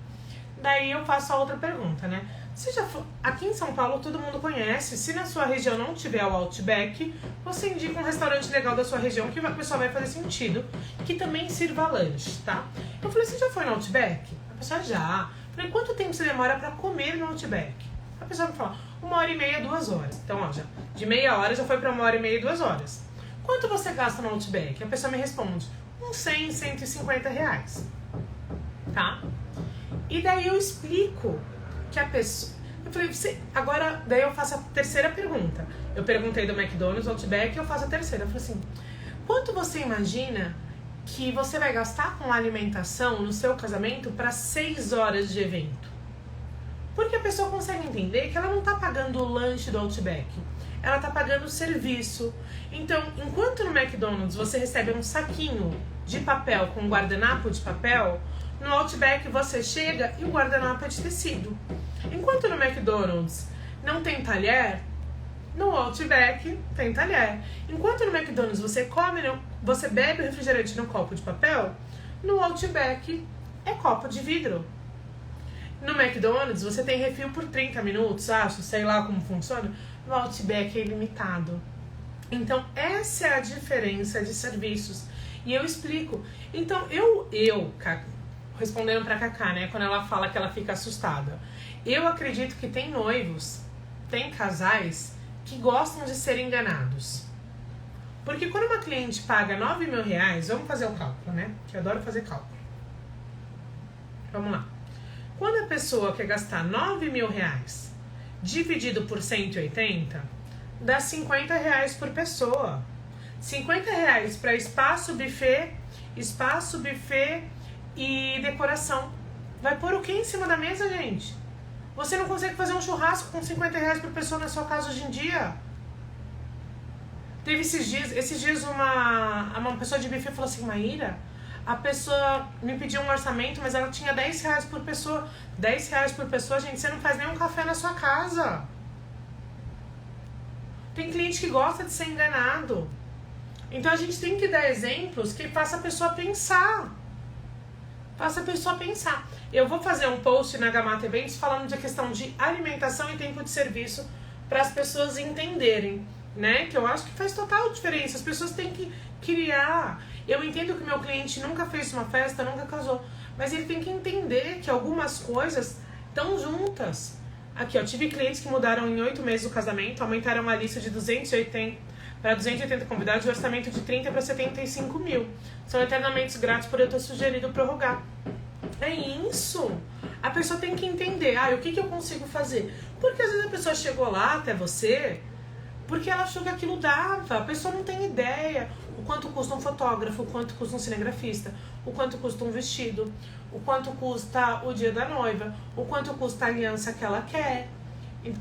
Daí eu faço a outra pergunta, né? Você já foi... Aqui em São Paulo todo mundo conhece. Se na sua região não tiver o Outback, você indica um restaurante legal da sua região que a pessoa vai fazer sentido, que também sirva lanche, tá? Eu falei, você já foi no Outback? A pessoa já. Eu falei, quanto tempo você demora pra comer no Outback? A pessoa vai falar, 1h30, 2 horas. Então, ó, já, de meia hora já foi pra 1h30, 2 horas. Quanto você gasta no Outback? A pessoa me responde, uns 100, 150 reais. Tá? E daí eu explico que a pessoa... Eu falei, agora, daí eu faço a terceira pergunta. Eu perguntei do McDonald's, Outback, e eu faço a terceira. Eu falei assim, quanto você imagina que você vai gastar com alimentação no seu casamento para 6 horas de evento? Porque a pessoa consegue entender que ela não tá pagando o lanche do Outback. Ela tá pagando o serviço. Então, enquanto no McDonald's você recebe um saquinho de papel com um guardanapo de papel, no Outback você chega e o guardanapo é de tecido. Enquanto no McDonald's não tem talher, no Outback tem talher. Enquanto no McDonald's você come, você bebe o refrigerante no copo de papel, no Outback é copo de vidro. No McDonald's você tem refil por 30 minutos, acho, sei lá como funciona. No Outback é ilimitado. Então essa é a diferença de serviços. E eu explico. Então eu respondendo pra Cacá, né, quando ela fala que ela fica assustada. Eu acredito que tem noivos, tem casais que gostam de ser enganados. Porque quando uma cliente paga 9 mil reais, vamos fazer o cálculo, né? Que eu adoro fazer cálculo. Vamos lá. Quando a pessoa quer gastar 9 mil reais dividido por 180, dá 50 reais por pessoa. 50 reais para espaço, buffet e decoração. Vai pôr o que em cima da mesa, gente? Você não consegue fazer um churrasco com 50 reais por pessoa na sua casa hoje em dia? Teve esses dias uma pessoa de buffet falou assim, Maíra, a pessoa me pediu um orçamento, mas ela tinha 10 reais por pessoa. 10 reais por pessoa, gente, você não faz nem um café na sua casa. Tem cliente que gosta de ser enganado. Então a gente tem que dar exemplos que faça a pessoa pensar. Faça a pessoa pensar. Eu vou fazer um post na Gamata Eventos falando de questão de alimentação e tempo de serviço para as pessoas entenderem, né? Que eu acho que faz total diferença. As pessoas têm que criar. Eu entendo que o meu cliente nunca fez uma festa, nunca casou, mas ele tem que entender que algumas coisas estão juntas. Aqui, ó, tive clientes que mudaram em 8 meses o casamento, aumentaram a lista de 280 para 280 convidados e o orçamento de 30 para 75 mil. São eternamente gratos por eu ter sugerido prorrogar. É isso. A pessoa tem que entender, o que eu consigo fazer? Porque às vezes a pessoa chegou lá até você porque ela achou que aquilo dava. A pessoa não tem ideia o quanto custa um fotógrafo, o quanto custa um cinegrafista, o quanto custa um vestido, o quanto custa o dia da noiva, o quanto custa a aliança que ela quer,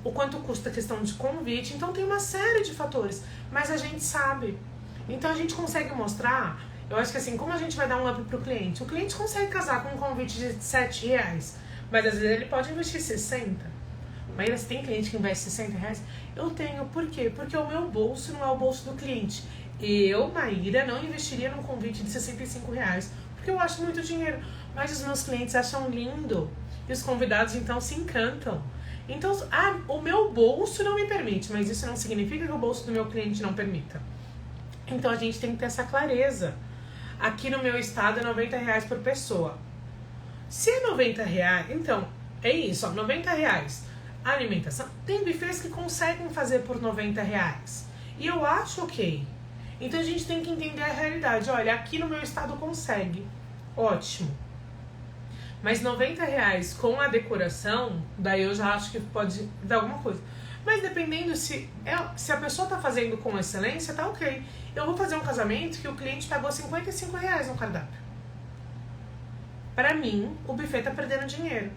o quanto custa a questão de convite. Então tem uma série de fatores, mas a gente sabe. Então a gente consegue mostrar, eu acho que assim, como a gente vai dar um up pro cliente? O cliente consegue casar com um convite de R$7, mas às vezes ele pode investir 60. Mas se tem cliente que investe R$60, eu tenho. Por quê? Porque o meu bolso não é o bolso do cliente. Eu, Maíra, não investiria num convite de R$65, porque eu acho muito dinheiro. Mas os meus clientes acham lindo. E os convidados, então, se encantam. Então, o meu bolso não me permite, mas isso não significa que o bolso do meu cliente não permita. Então, a gente tem que ter essa clareza. Aqui no meu estado é R$90 por pessoa. Se é R$90, então, é isso, ó, R$90. A alimentação, tem buffets que conseguem fazer por R$90. E eu acho ok. Então a gente tem que entender a realidade. Olha, aqui no meu estado consegue. Ótimo. Mas R$90 com a decoração, daí eu já acho que pode dar alguma coisa. Mas dependendo se a pessoa tá fazendo com excelência, tá ok. Eu vou fazer um casamento que o cliente pagou R$55 no cardápio. Para mim, o buffet tá perdendo dinheiro.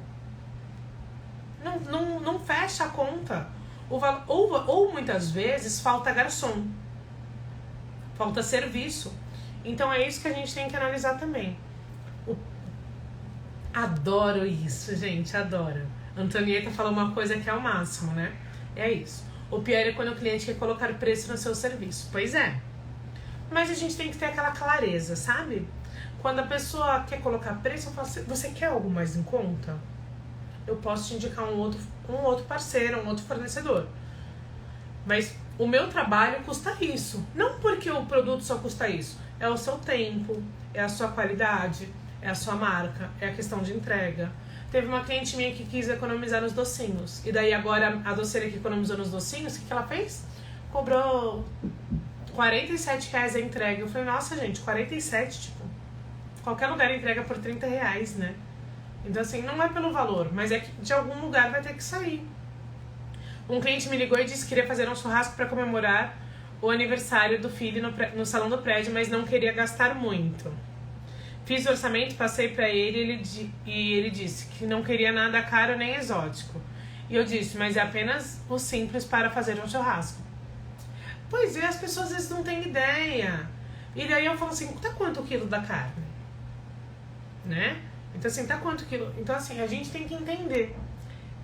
Não fecha a conta. Ou muitas vezes falta garçom. Falta serviço. Então é isso que a gente tem que analisar também. Adoro isso, gente, adoro. Antonieta falou uma coisa que é o máximo, né? É isso. O pior é quando o cliente quer colocar preço no seu serviço. Pois é. Mas a gente tem que ter aquela clareza, sabe? Quando a pessoa quer colocar preço, eu falo assim, você quer algo mais em conta? Eu posso te indicar um outro parceiro, um outro fornecedor. Mas o meu trabalho custa isso. Não porque o produto só custa isso. É o seu tempo, é a sua qualidade, é a sua marca, é a questão de entrega. Teve uma cliente minha que quis economizar nos docinhos. E daí agora a doceira que economizou nos docinhos, o que ela fez? Cobrou R$47 a entrega. Eu falei, nossa gente, 47, tipo, qualquer lugar entrega por R$30, né? Então assim, não é pelo valor, mas é que de algum lugar vai ter que sair. Um cliente me ligou e disse que queria fazer um churrasco para comemorar o aniversário do filho no salão do prédio, mas não queria gastar muito. Fiz o orçamento, passei para ele e ele disse que não queria nada caro nem exótico. E eu disse, mas é apenas o simples para fazer um churrasco. Pois é, as pessoas às vezes não têm ideia. E daí eu falo assim, tá quanto o quilo da carne? Né? Então assim, tá quanto quilo? Então assim, a gente tem que entender.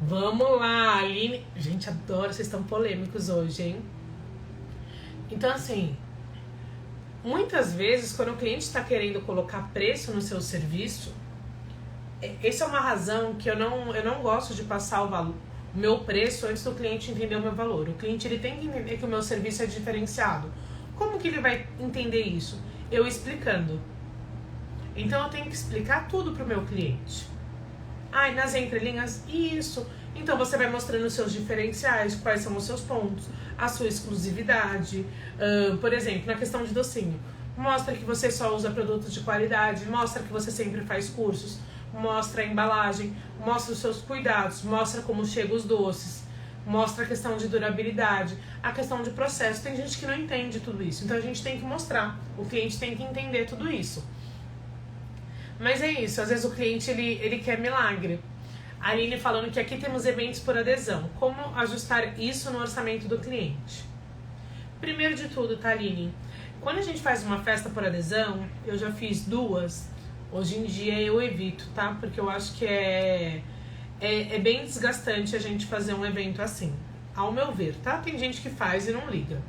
Vamos lá, Aline. Gente, adoro, vocês estão polêmicos hoje, hein? Então assim, muitas vezes quando o cliente está querendo colocar preço no seu serviço, essa é uma razão que eu não gosto de passar o meu preço antes do cliente entender o meu valor. O cliente ele tem que entender que o meu serviço é diferenciado. Como que ele vai entender isso? Eu explicando. Então eu tenho que explicar tudo pro meu cliente. Nas entrelinhas, isso. Então você vai mostrando os seus diferenciais, quais são os seus pontos, a sua exclusividade. Por exemplo, na questão de docinho. Mostra que você só usa produtos de qualidade, mostra que você sempre faz cursos, mostra a embalagem, mostra os seus cuidados, mostra como chegam os doces, mostra a questão de durabilidade, a questão de processo. Tem gente que não entende tudo isso, então a gente tem que mostrar. O cliente tem que entender tudo isso. Mas é isso, às vezes o cliente ele quer milagre. A Aline falando que aqui temos eventos por adesão. Como ajustar isso no orçamento do cliente? Primeiro de tudo, tá, Aline? Quando a gente faz uma festa por adesão, eu já fiz 2. Hoje em dia eu evito, tá? Porque eu acho que é bem desgastante a gente fazer um evento assim. Ao meu ver, tá? Tem gente que faz e não liga.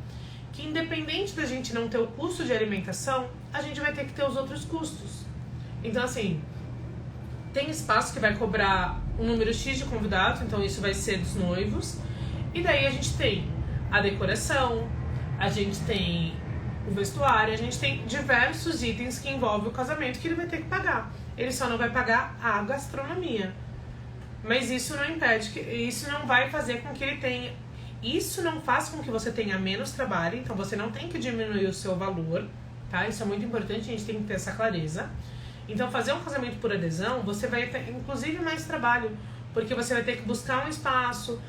Que independente da gente não ter o custo de alimentação, a gente vai ter que ter os outros custos. Então, assim, Tem espaço que vai cobrar um número X de convidados, então isso vai ser dos noivos. E daí a gente tem a decoração, a gente tem o vestuário, a gente tem diversos itens que envolvem o casamento que ele vai ter que pagar. Ele só não vai pagar a gastronomia. Mas isso não impede, isso não vai fazer com que ele tenha... Isso não faz com que você tenha menos trabalho, então você não tem que diminuir o seu valor, tá? Isso é muito importante, a gente tem que ter essa clareza. Então, fazer um casamento por adesão, você vai ter, inclusive, mais trabalho, porque você vai ter que buscar um espaço,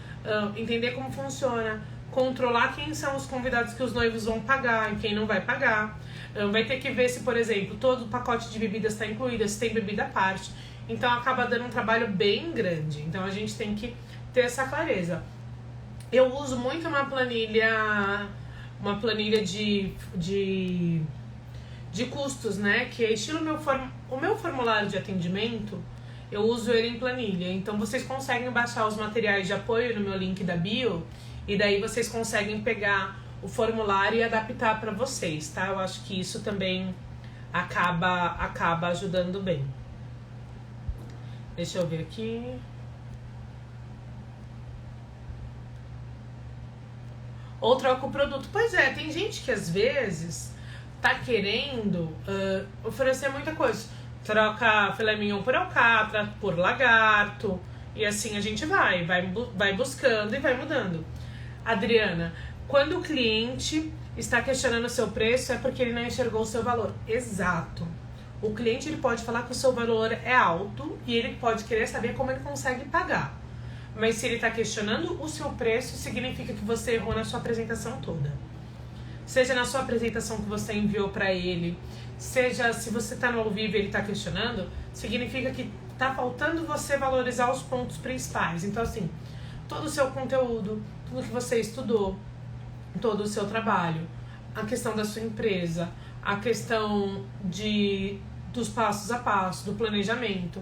entender como funciona, controlar quem são os convidados que os noivos vão pagar e quem não vai pagar. Vai ter que ver se, por exemplo, todo o pacote de bebidas está incluído, se tem bebida à parte. Então, acaba dando um trabalho bem grande. Então, a gente tem que ter essa clareza. Eu uso muito uma planilha de custos, né? Que é estilo o meu formulário de atendimento, eu uso ele em planilha. Então vocês conseguem baixar os materiais de apoio no meu link da bio e daí vocês conseguem pegar o formulário e adaptar para vocês, tá? Eu acho que isso também acaba ajudando bem. Deixa eu ver aqui. Ou troca o produto. Pois é, tem gente que às vezes tá querendo oferecer muita coisa. Troca filé mignon por alcatra, por lagarto. E assim a gente vai buscando e vai mudando. Adriana, quando o cliente está questionando o seu preço é porque ele não enxergou o seu valor. Exato. O cliente ele pode falar que o seu valor é alto e ele pode querer saber como ele consegue pagar. Mas se ele está questionando o seu preço, significa que você errou na sua apresentação toda. Seja na sua apresentação que você enviou para ele, seja se você está no ao vivo e ele está questionando, significa que está faltando você valorizar os pontos principais. Então, assim, todo o seu conteúdo, tudo que você estudou, todo o seu trabalho, a questão da sua empresa, a questão dos passos a passo, do planejamento.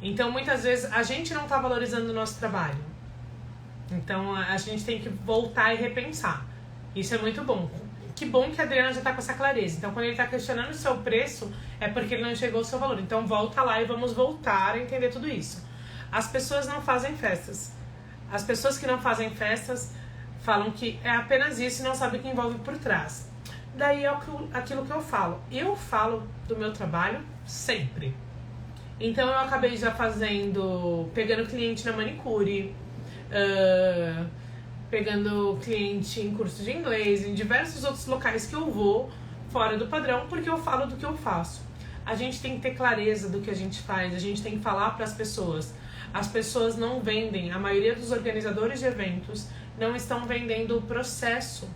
Então, muitas vezes, a gente não está valorizando o nosso trabalho. Então, a gente tem que voltar e repensar. Isso é muito bom. Que bom que a Adriana já está com essa clareza. Então, quando ele está questionando o seu preço, é porque ele não enxergou o seu valor. Então, volta lá e vamos voltar a entender tudo isso. As pessoas não fazem festas. As pessoas que não fazem festas falam que é apenas isso e não sabem o que envolve por trás. Daí é aquilo que eu falo. Eu falo do meu trabalho sempre. Então eu acabei já pegando cliente na manicure, pegando cliente em curso de inglês, em diversos outros locais que eu vou fora do padrão, porque eu falo do que eu faço. A gente tem que ter clareza do que a gente faz, a gente tem que falar para as pessoas. As pessoas não vendem, a maioria dos organizadores de eventos não estão vendendo o processo.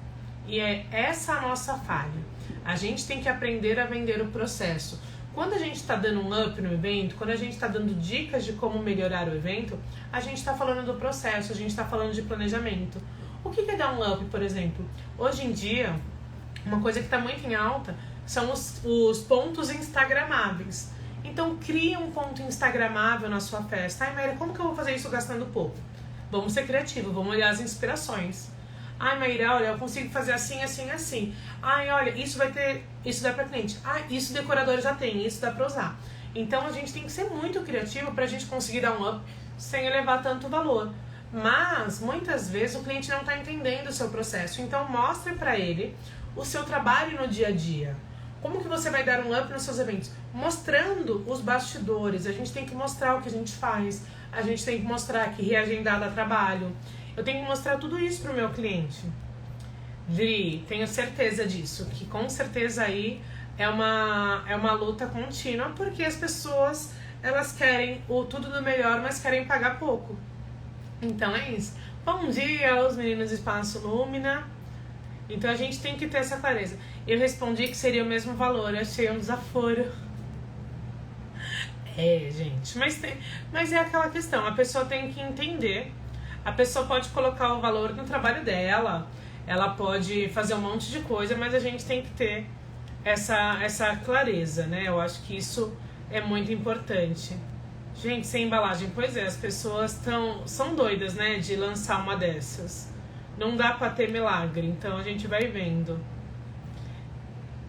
E é essa a nossa falha. A gente tem que aprender a vender o processo. Quando a gente está dando um up no evento, quando a gente está dando dicas de como melhorar o evento, a gente está falando do processo, a gente está falando de planejamento. O que é dar um up, por exemplo? Hoje em dia, uma coisa que está muito em alta são os pontos instagramáveis. Então, cria um ponto instagramável na sua festa. Ai, Maíra, como que eu vou fazer isso gastando pouco? Vamos ser criativos, vamos olhar as inspirações. Ai, Maíra, olha, eu consigo fazer assim, assim, assim. Ai, olha, isso dá pra cliente. Ai, isso o decorador já tem, isso dá pra usar. Então, a gente tem que ser muito criativo pra gente conseguir dar um up sem elevar tanto valor. Mas, muitas vezes, o cliente não tá entendendo o seu processo. Então, mostre pra ele o seu trabalho no dia a dia. Como que você vai dar um up nos seus eventos? Mostrando os bastidores. A gente tem que mostrar o que a gente faz. A gente tem que mostrar que reagendar dá trabalho. Eu tenho que mostrar tudo isso pro meu cliente. Dri, tenho certeza disso. Que com certeza aí é uma luta contínua. Porque as pessoas, elas querem o tudo do melhor, mas querem pagar pouco. Então é isso. Bom dia aos meninos do Espaço Lumina. Então a gente tem que ter essa clareza. Eu respondi que seria o mesmo valor. Eu achei um desaforo. É, gente. Mas é aquela questão. A pessoa tem que entender. A pessoa pode colocar o valor no trabalho dela. Ela pode fazer um monte de coisa. Mas a gente tem que ter essa clareza, né? Eu acho que isso é muito importante. Gente, sem embalagem. Pois é, as pessoas são doidas, né? De lançar uma dessas. Não dá pra ter milagre. Então a gente vai vendo.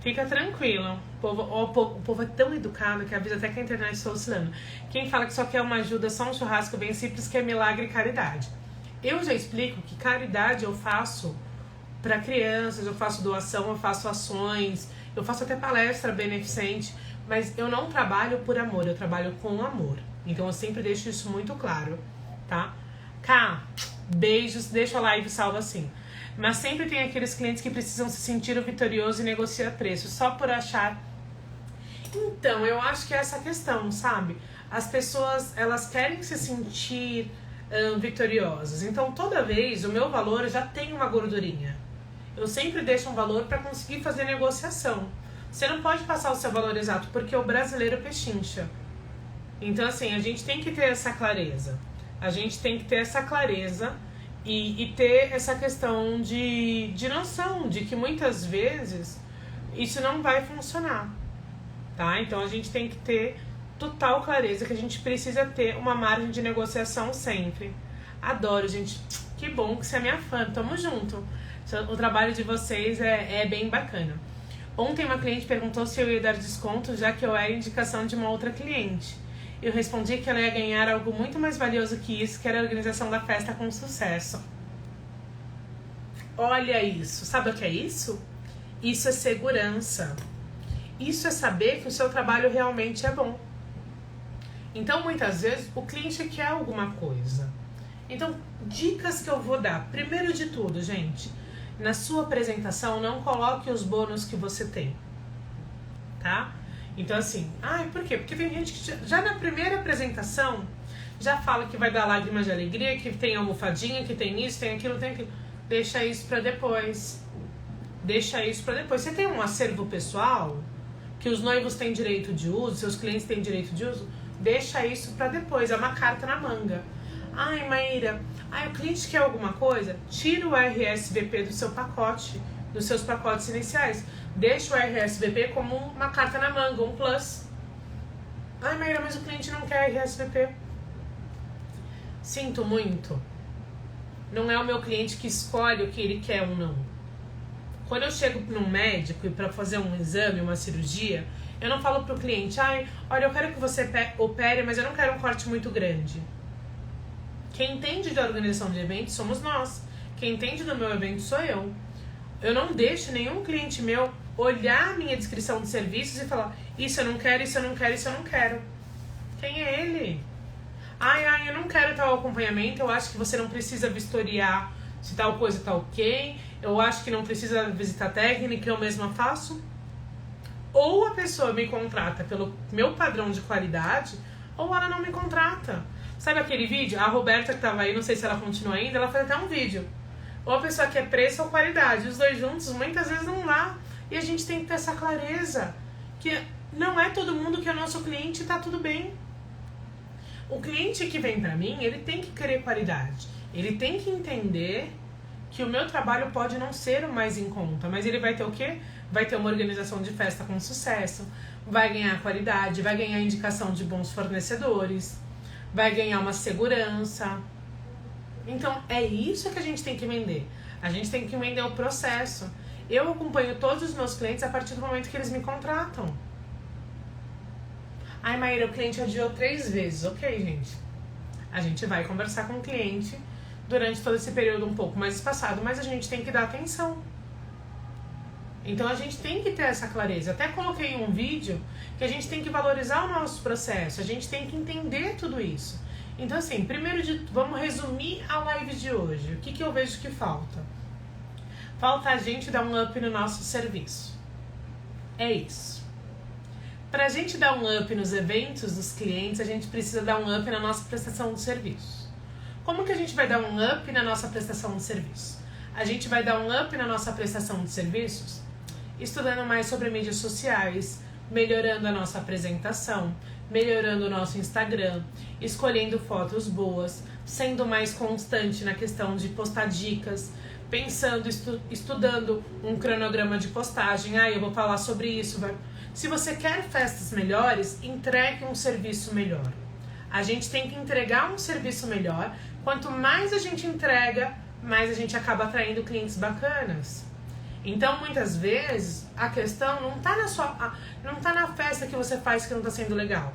Fica tranquilo. O povo é tão educado que avisa até que a internet está oscilando. Quem fala que só quer uma ajuda, só um churrasco bem simples, que é milagre e caridade. Eu já explico que caridade eu faço para crianças, eu faço doação, eu faço ações, eu faço até palestra beneficente, mas eu não trabalho por amor, eu trabalho com amor. Então eu sempre deixo isso muito claro, tá? Cá, beijos, deixa a live salva assim. Mas sempre tem aqueles clientes que precisam se sentir o vitorioso e negociar preço, só por achar. Então, eu acho que é essa questão, sabe? As pessoas, elas querem se sentir vitoriosas. Então, toda vez, o meu valor já tem uma gordurinha. Eu sempre deixo um valor para conseguir fazer negociação. Você não pode passar o seu valor exato, porque o brasileiro pechincha. Então, assim, a gente tem que ter essa clareza. A gente tem que ter essa clareza e ter essa questão de noção de que muitas vezes isso não vai funcionar, tá? Então, a gente tem que ter total clareza que a gente precisa ter uma margem de negociação sempre. Adoro, gente. Que bom que você é minha fã. Tamo junto. O trabalho de vocês é bem bacana. Ontem uma cliente perguntou se eu ia dar desconto, já que eu era indicação de uma outra cliente. Eu respondi que ela ia ganhar algo muito mais valioso que isso, que era a organização da festa com sucesso. Olha isso. Sabe o que é isso? Isso é segurança. Isso é saber que o seu trabalho realmente é bom. Então, muitas vezes, o cliente quer alguma coisa. Então, dicas que eu vou dar. Primeiro de tudo, gente, na sua apresentação, não coloque os bônus que você tem, tá? Então, assim, por quê? Porque tem gente que já na primeira apresentação já fala que vai dar lágrimas de alegria, que tem almofadinha, que tem isso, tem aquilo, tem aquilo. Deixa isso pra depois. Deixa isso pra depois. Você tem um acervo pessoal que os noivos têm direito de uso, seus clientes têm direito de uso, deixa isso pra depois. É uma carta na manga. Ai, Maíra, o cliente quer alguma coisa? Tira o RSVP do seu pacote, dos seus pacotes iniciais. Deixa o RSVP como uma carta na manga, um plus. Ai, Maíra, mas o cliente não quer RSVP. Sinto muito. Não é o meu cliente que escolhe o que ele quer ou não. Quando eu chego num médico e para fazer um exame, uma cirurgia, eu não falo pro cliente, olha, eu quero que você opere, mas eu não quero um corte muito grande. Quem entende da organização de eventos somos nós. Quem entende do meu evento sou eu. Eu não deixo nenhum cliente meu olhar a minha descrição de serviços e falar, isso eu não quero, isso eu não quero, isso eu não quero. Quem é ele? Eu não quero tal acompanhamento, eu acho que você não precisa vistoriar se tal coisa tá ok, eu acho que não precisa visitar técnica, eu mesma faço. Ou a pessoa me contrata pelo meu padrão de qualidade, ou ela não me contrata. Sabe aquele vídeo? A Roberta que tava aí, não sei se ela continua ainda, ela fez até um vídeo. Ou a pessoa quer preço ou qualidade. Os dois juntos muitas vezes não dá. E a gente tem que ter essa clareza. Que não é todo mundo que é nosso cliente e tá tudo bem. O cliente que vem pra mim, ele tem que querer qualidade. Ele tem que entender que o meu trabalho pode não ser o mais em conta. Mas ele vai ter o quê? Vai ter uma organização de festa com sucesso. Vai ganhar qualidade, vai ganhar indicação de bons fornecedores. Vai ganhar uma segurança. Então, é isso que a gente tem que vender. A gente tem que vender o processo. Eu acompanho todos os meus clientes a partir do momento que eles me contratam. Maíra, o cliente adiou 3 vezes. Ok, gente. A gente vai conversar com o cliente durante todo esse período um pouco mais espaçado, mas a gente tem que dar atenção. Então, a gente tem que ter essa clareza. Até coloquei um vídeo que a gente tem que valorizar o nosso processo. A gente tem que entender tudo isso. Então, assim, primeiro vamos resumir a live de hoje. O que eu vejo que falta? Falta a gente dar um up no nosso serviço. É isso. Pra gente dar um up nos eventos dos clientes, a gente precisa dar um up na nossa prestação de serviço. Como que a gente vai dar um up na nossa prestação de serviço? A gente vai dar um up na nossa prestação de serviços estudando mais sobre mídias sociais, melhorando a nossa apresentação, melhorando o nosso Instagram, escolhendo fotos boas, sendo mais constante na questão de postar dicas, pensando, estudando um cronograma de postagem. Eu vou falar sobre isso. Se você quer festas melhores, entregue um serviço melhor. A gente tem que entregar um serviço melhor. Quanto mais a gente entrega, mais a gente acaba atraindo clientes bacanas. Então, muitas vezes, a questão não tá não tá na festa que você faz que não tá sendo legal.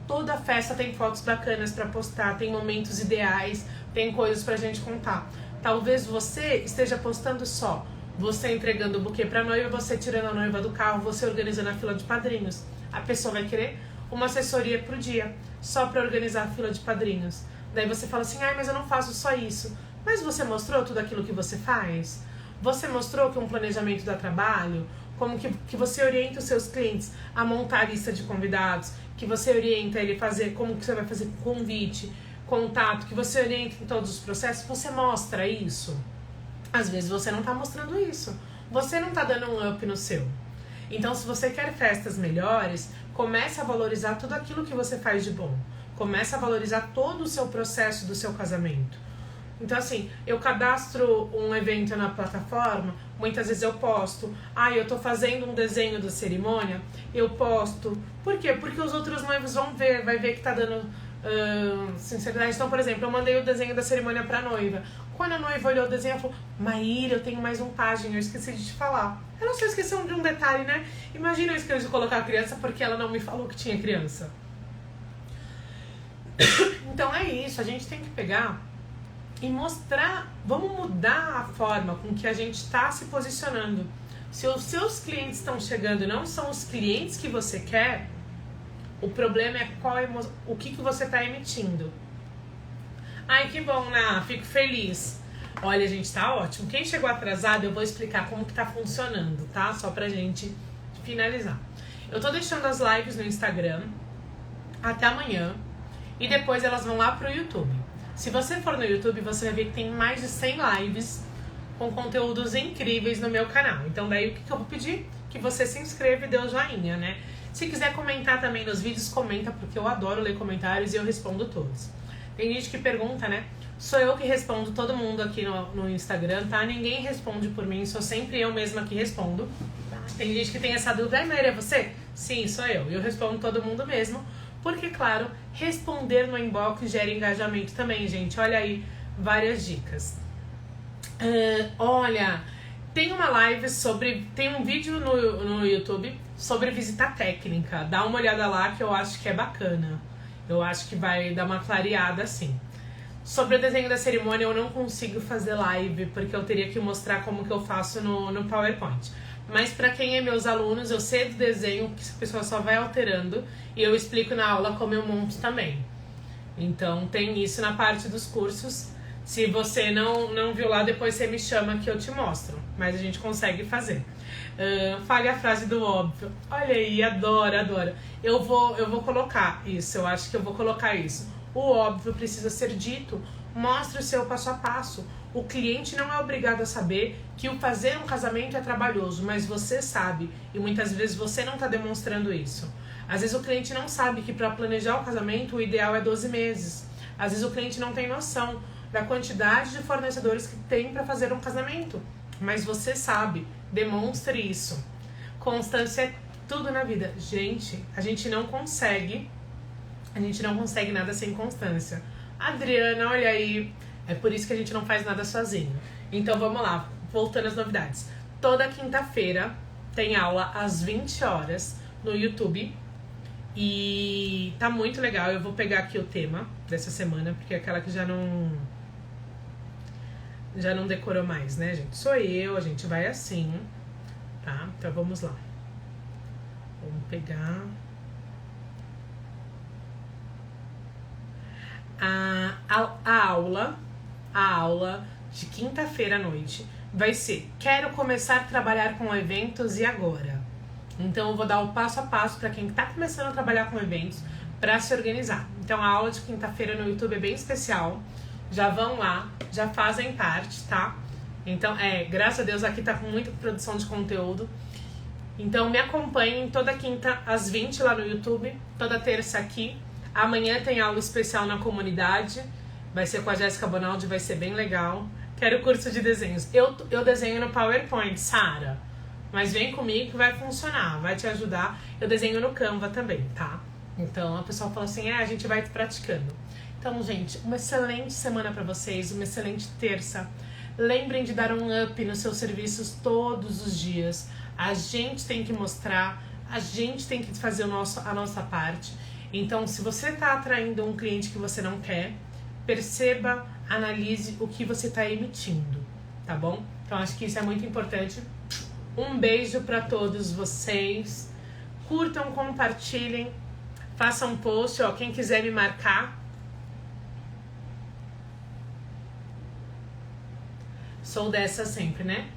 Toda festa tem fotos bacanas pra postar, tem momentos ideais, tem coisas pra gente contar. Talvez você esteja postando só você entregando o buquê pra noiva, você tirando a noiva do carro, você organizando a fila de padrinhos. A pessoa vai querer uma assessoria pro dia, só pra organizar a fila de padrinhos. Daí você fala assim, mas eu não faço só isso. Mas você mostrou tudo aquilo que você faz? Você mostrou que um planejamento dá trabalho? Como que você orienta os seus clientes a montar a lista de convidados? Que você orienta ele a fazer, como que você vai fazer convite, contato, que você orienta em todos os processos? Você mostra isso? Às vezes você não tá mostrando isso. Você não tá dando um up no seu. Então, se você quer festas melhores, comece a valorizar tudo aquilo que você faz de bom. Comece a valorizar todo o seu processo do seu casamento. Então, assim, eu cadastro um evento na plataforma, muitas vezes eu posto, eu tô fazendo um desenho da cerimônia, eu posto. Por quê? Porque os outros noivos vão ver, vai ver que tá dando sinceridade. Então, por exemplo, eu mandei o desenho da cerimônia pra noiva. Quando a noiva olhou o desenho, ela falou, Maíra, eu tenho mais um pajem, eu esqueci de te falar. Ela só esqueceu de um detalhe, né? Imagina eu esqueci de colocar a criança porque ela não me falou que tinha criança. Então é isso, a gente tem que pegar e mostrar, vamos mudar a forma com que a gente está se posicionando. Se os seus clientes estão chegando e não são os clientes que você quer, o problema é o que você está emitindo. Ai, que bom, né? Fico feliz. Olha, gente, tá ótimo. Quem chegou atrasado, eu vou explicar como que tá funcionando, tá? Só pra gente finalizar. Eu tô deixando as lives no Instagram até amanhã e depois elas vão lá pro YouTube. Se você for no YouTube, você vai ver que tem mais de 100 lives com conteúdos incríveis no meu canal. Então daí o que eu vou pedir? Que você se inscreva e dê o joinha, né? Se quiser comentar também nos vídeos, comenta, porque eu adoro ler comentários e eu respondo todos. Tem gente que pergunta, né? Sou eu que respondo todo mundo aqui no Instagram, tá? Ninguém responde por mim, sou sempre eu mesma que respondo. Tem gente que tem essa dúvida, Maíra, é você? Sim, sou eu. Eu respondo todo mundo mesmo, porque, claro, responder no inbox gera engajamento também, gente. Olha aí, várias dicas. Olha, tem uma live tem um vídeo no YouTube sobre visita técnica. Dá uma olhada lá que eu acho que é bacana. Eu acho que vai dar uma clareada, assim. Sobre o desenho da cerimônia, eu não consigo fazer live, porque eu teria que mostrar como que eu faço no PowerPoint. Mas para quem é meus alunos, eu sei do desenho, que a pessoa só vai alterando, e eu explico na aula como eu monto também. Então, tem isso na parte dos cursos. Se você não viu lá, depois você me chama que eu te mostro. Mas a gente consegue fazer. Fale a frase do óbvio. Olha aí, adoro. Eu vou colocar isso, eu acho que eu vou colocar isso. O óbvio precisa ser dito. Mostre o seu passo a passo. O cliente não é obrigado a saber que o fazer um casamento é trabalhoso, mas você sabe. E muitas vezes você não está demonstrando isso. Às vezes o cliente não sabe que para planejar o casamento o ideal é 12 meses. Às vezes o cliente não tem noção da quantidade de fornecedores que tem para fazer um casamento. Mas você sabe. Demonstre isso. Constância é tudo na vida. Gente, a gente não consegue nada sem constância. Adriana, olha aí. É por isso que a gente não faz nada sozinho. Então vamos lá, voltando às novidades. Toda quinta-feira tem aula às 20 horas no YouTube. E tá muito legal. Eu vou pegar aqui o tema dessa semana, porque é aquela que já não decorou mais, né, gente? Sou eu, a gente vai assim, tá? Então vamos lá. Vamos pegar a aula de quinta-feira à noite vai ser: quero começar a trabalhar com eventos e agora? Então eu vou dar o passo a passo para quem tá começando a trabalhar com eventos para se organizar. Então a aula de quinta-feira no YouTube é bem especial. Já vão lá, já fazem parte, tá? Então, graças a Deus aqui tá com muita produção de conteúdo. Então me acompanhem toda quinta às 20 lá no YouTube, toda terça aqui. Amanhã tem aula especial na comunidade, vai ser com a Jéssica Bonaldi, vai ser bem legal. Quero curso de desenhos. Eu desenho no PowerPoint, Sara, mas vem comigo que vai funcionar, vai te ajudar. Eu desenho no Canva também, tá? Então a pessoa fala assim, a gente vai praticando. Então, gente, uma excelente semana pra vocês, uma excelente terça. Lembrem de dar um up nos seus serviços todos os dias. A gente tem que mostrar, a gente tem que fazer a nossa parte. Então, se você está atraindo um cliente que você não quer, perceba, analise o que você está emitindo, tá bom? Então, acho que isso é muito importante. Um beijo para todos vocês. Curtam, compartilhem, façam um post, ó, quem quiser me marcar. Sou dessa sempre, né?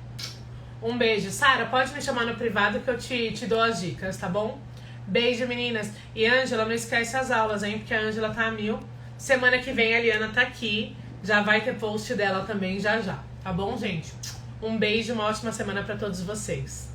Um beijo. Sara, pode me chamar no privado que eu te dou as dicas, tá bom? Beijo, meninas. E Ângela, não esquece as aulas, hein? Porque a Ângela tá a 1000. Semana que vem a Liana tá aqui. Já vai ter post dela também já já. Tá bom, gente? Um beijo, uma ótima semana pra todos vocês.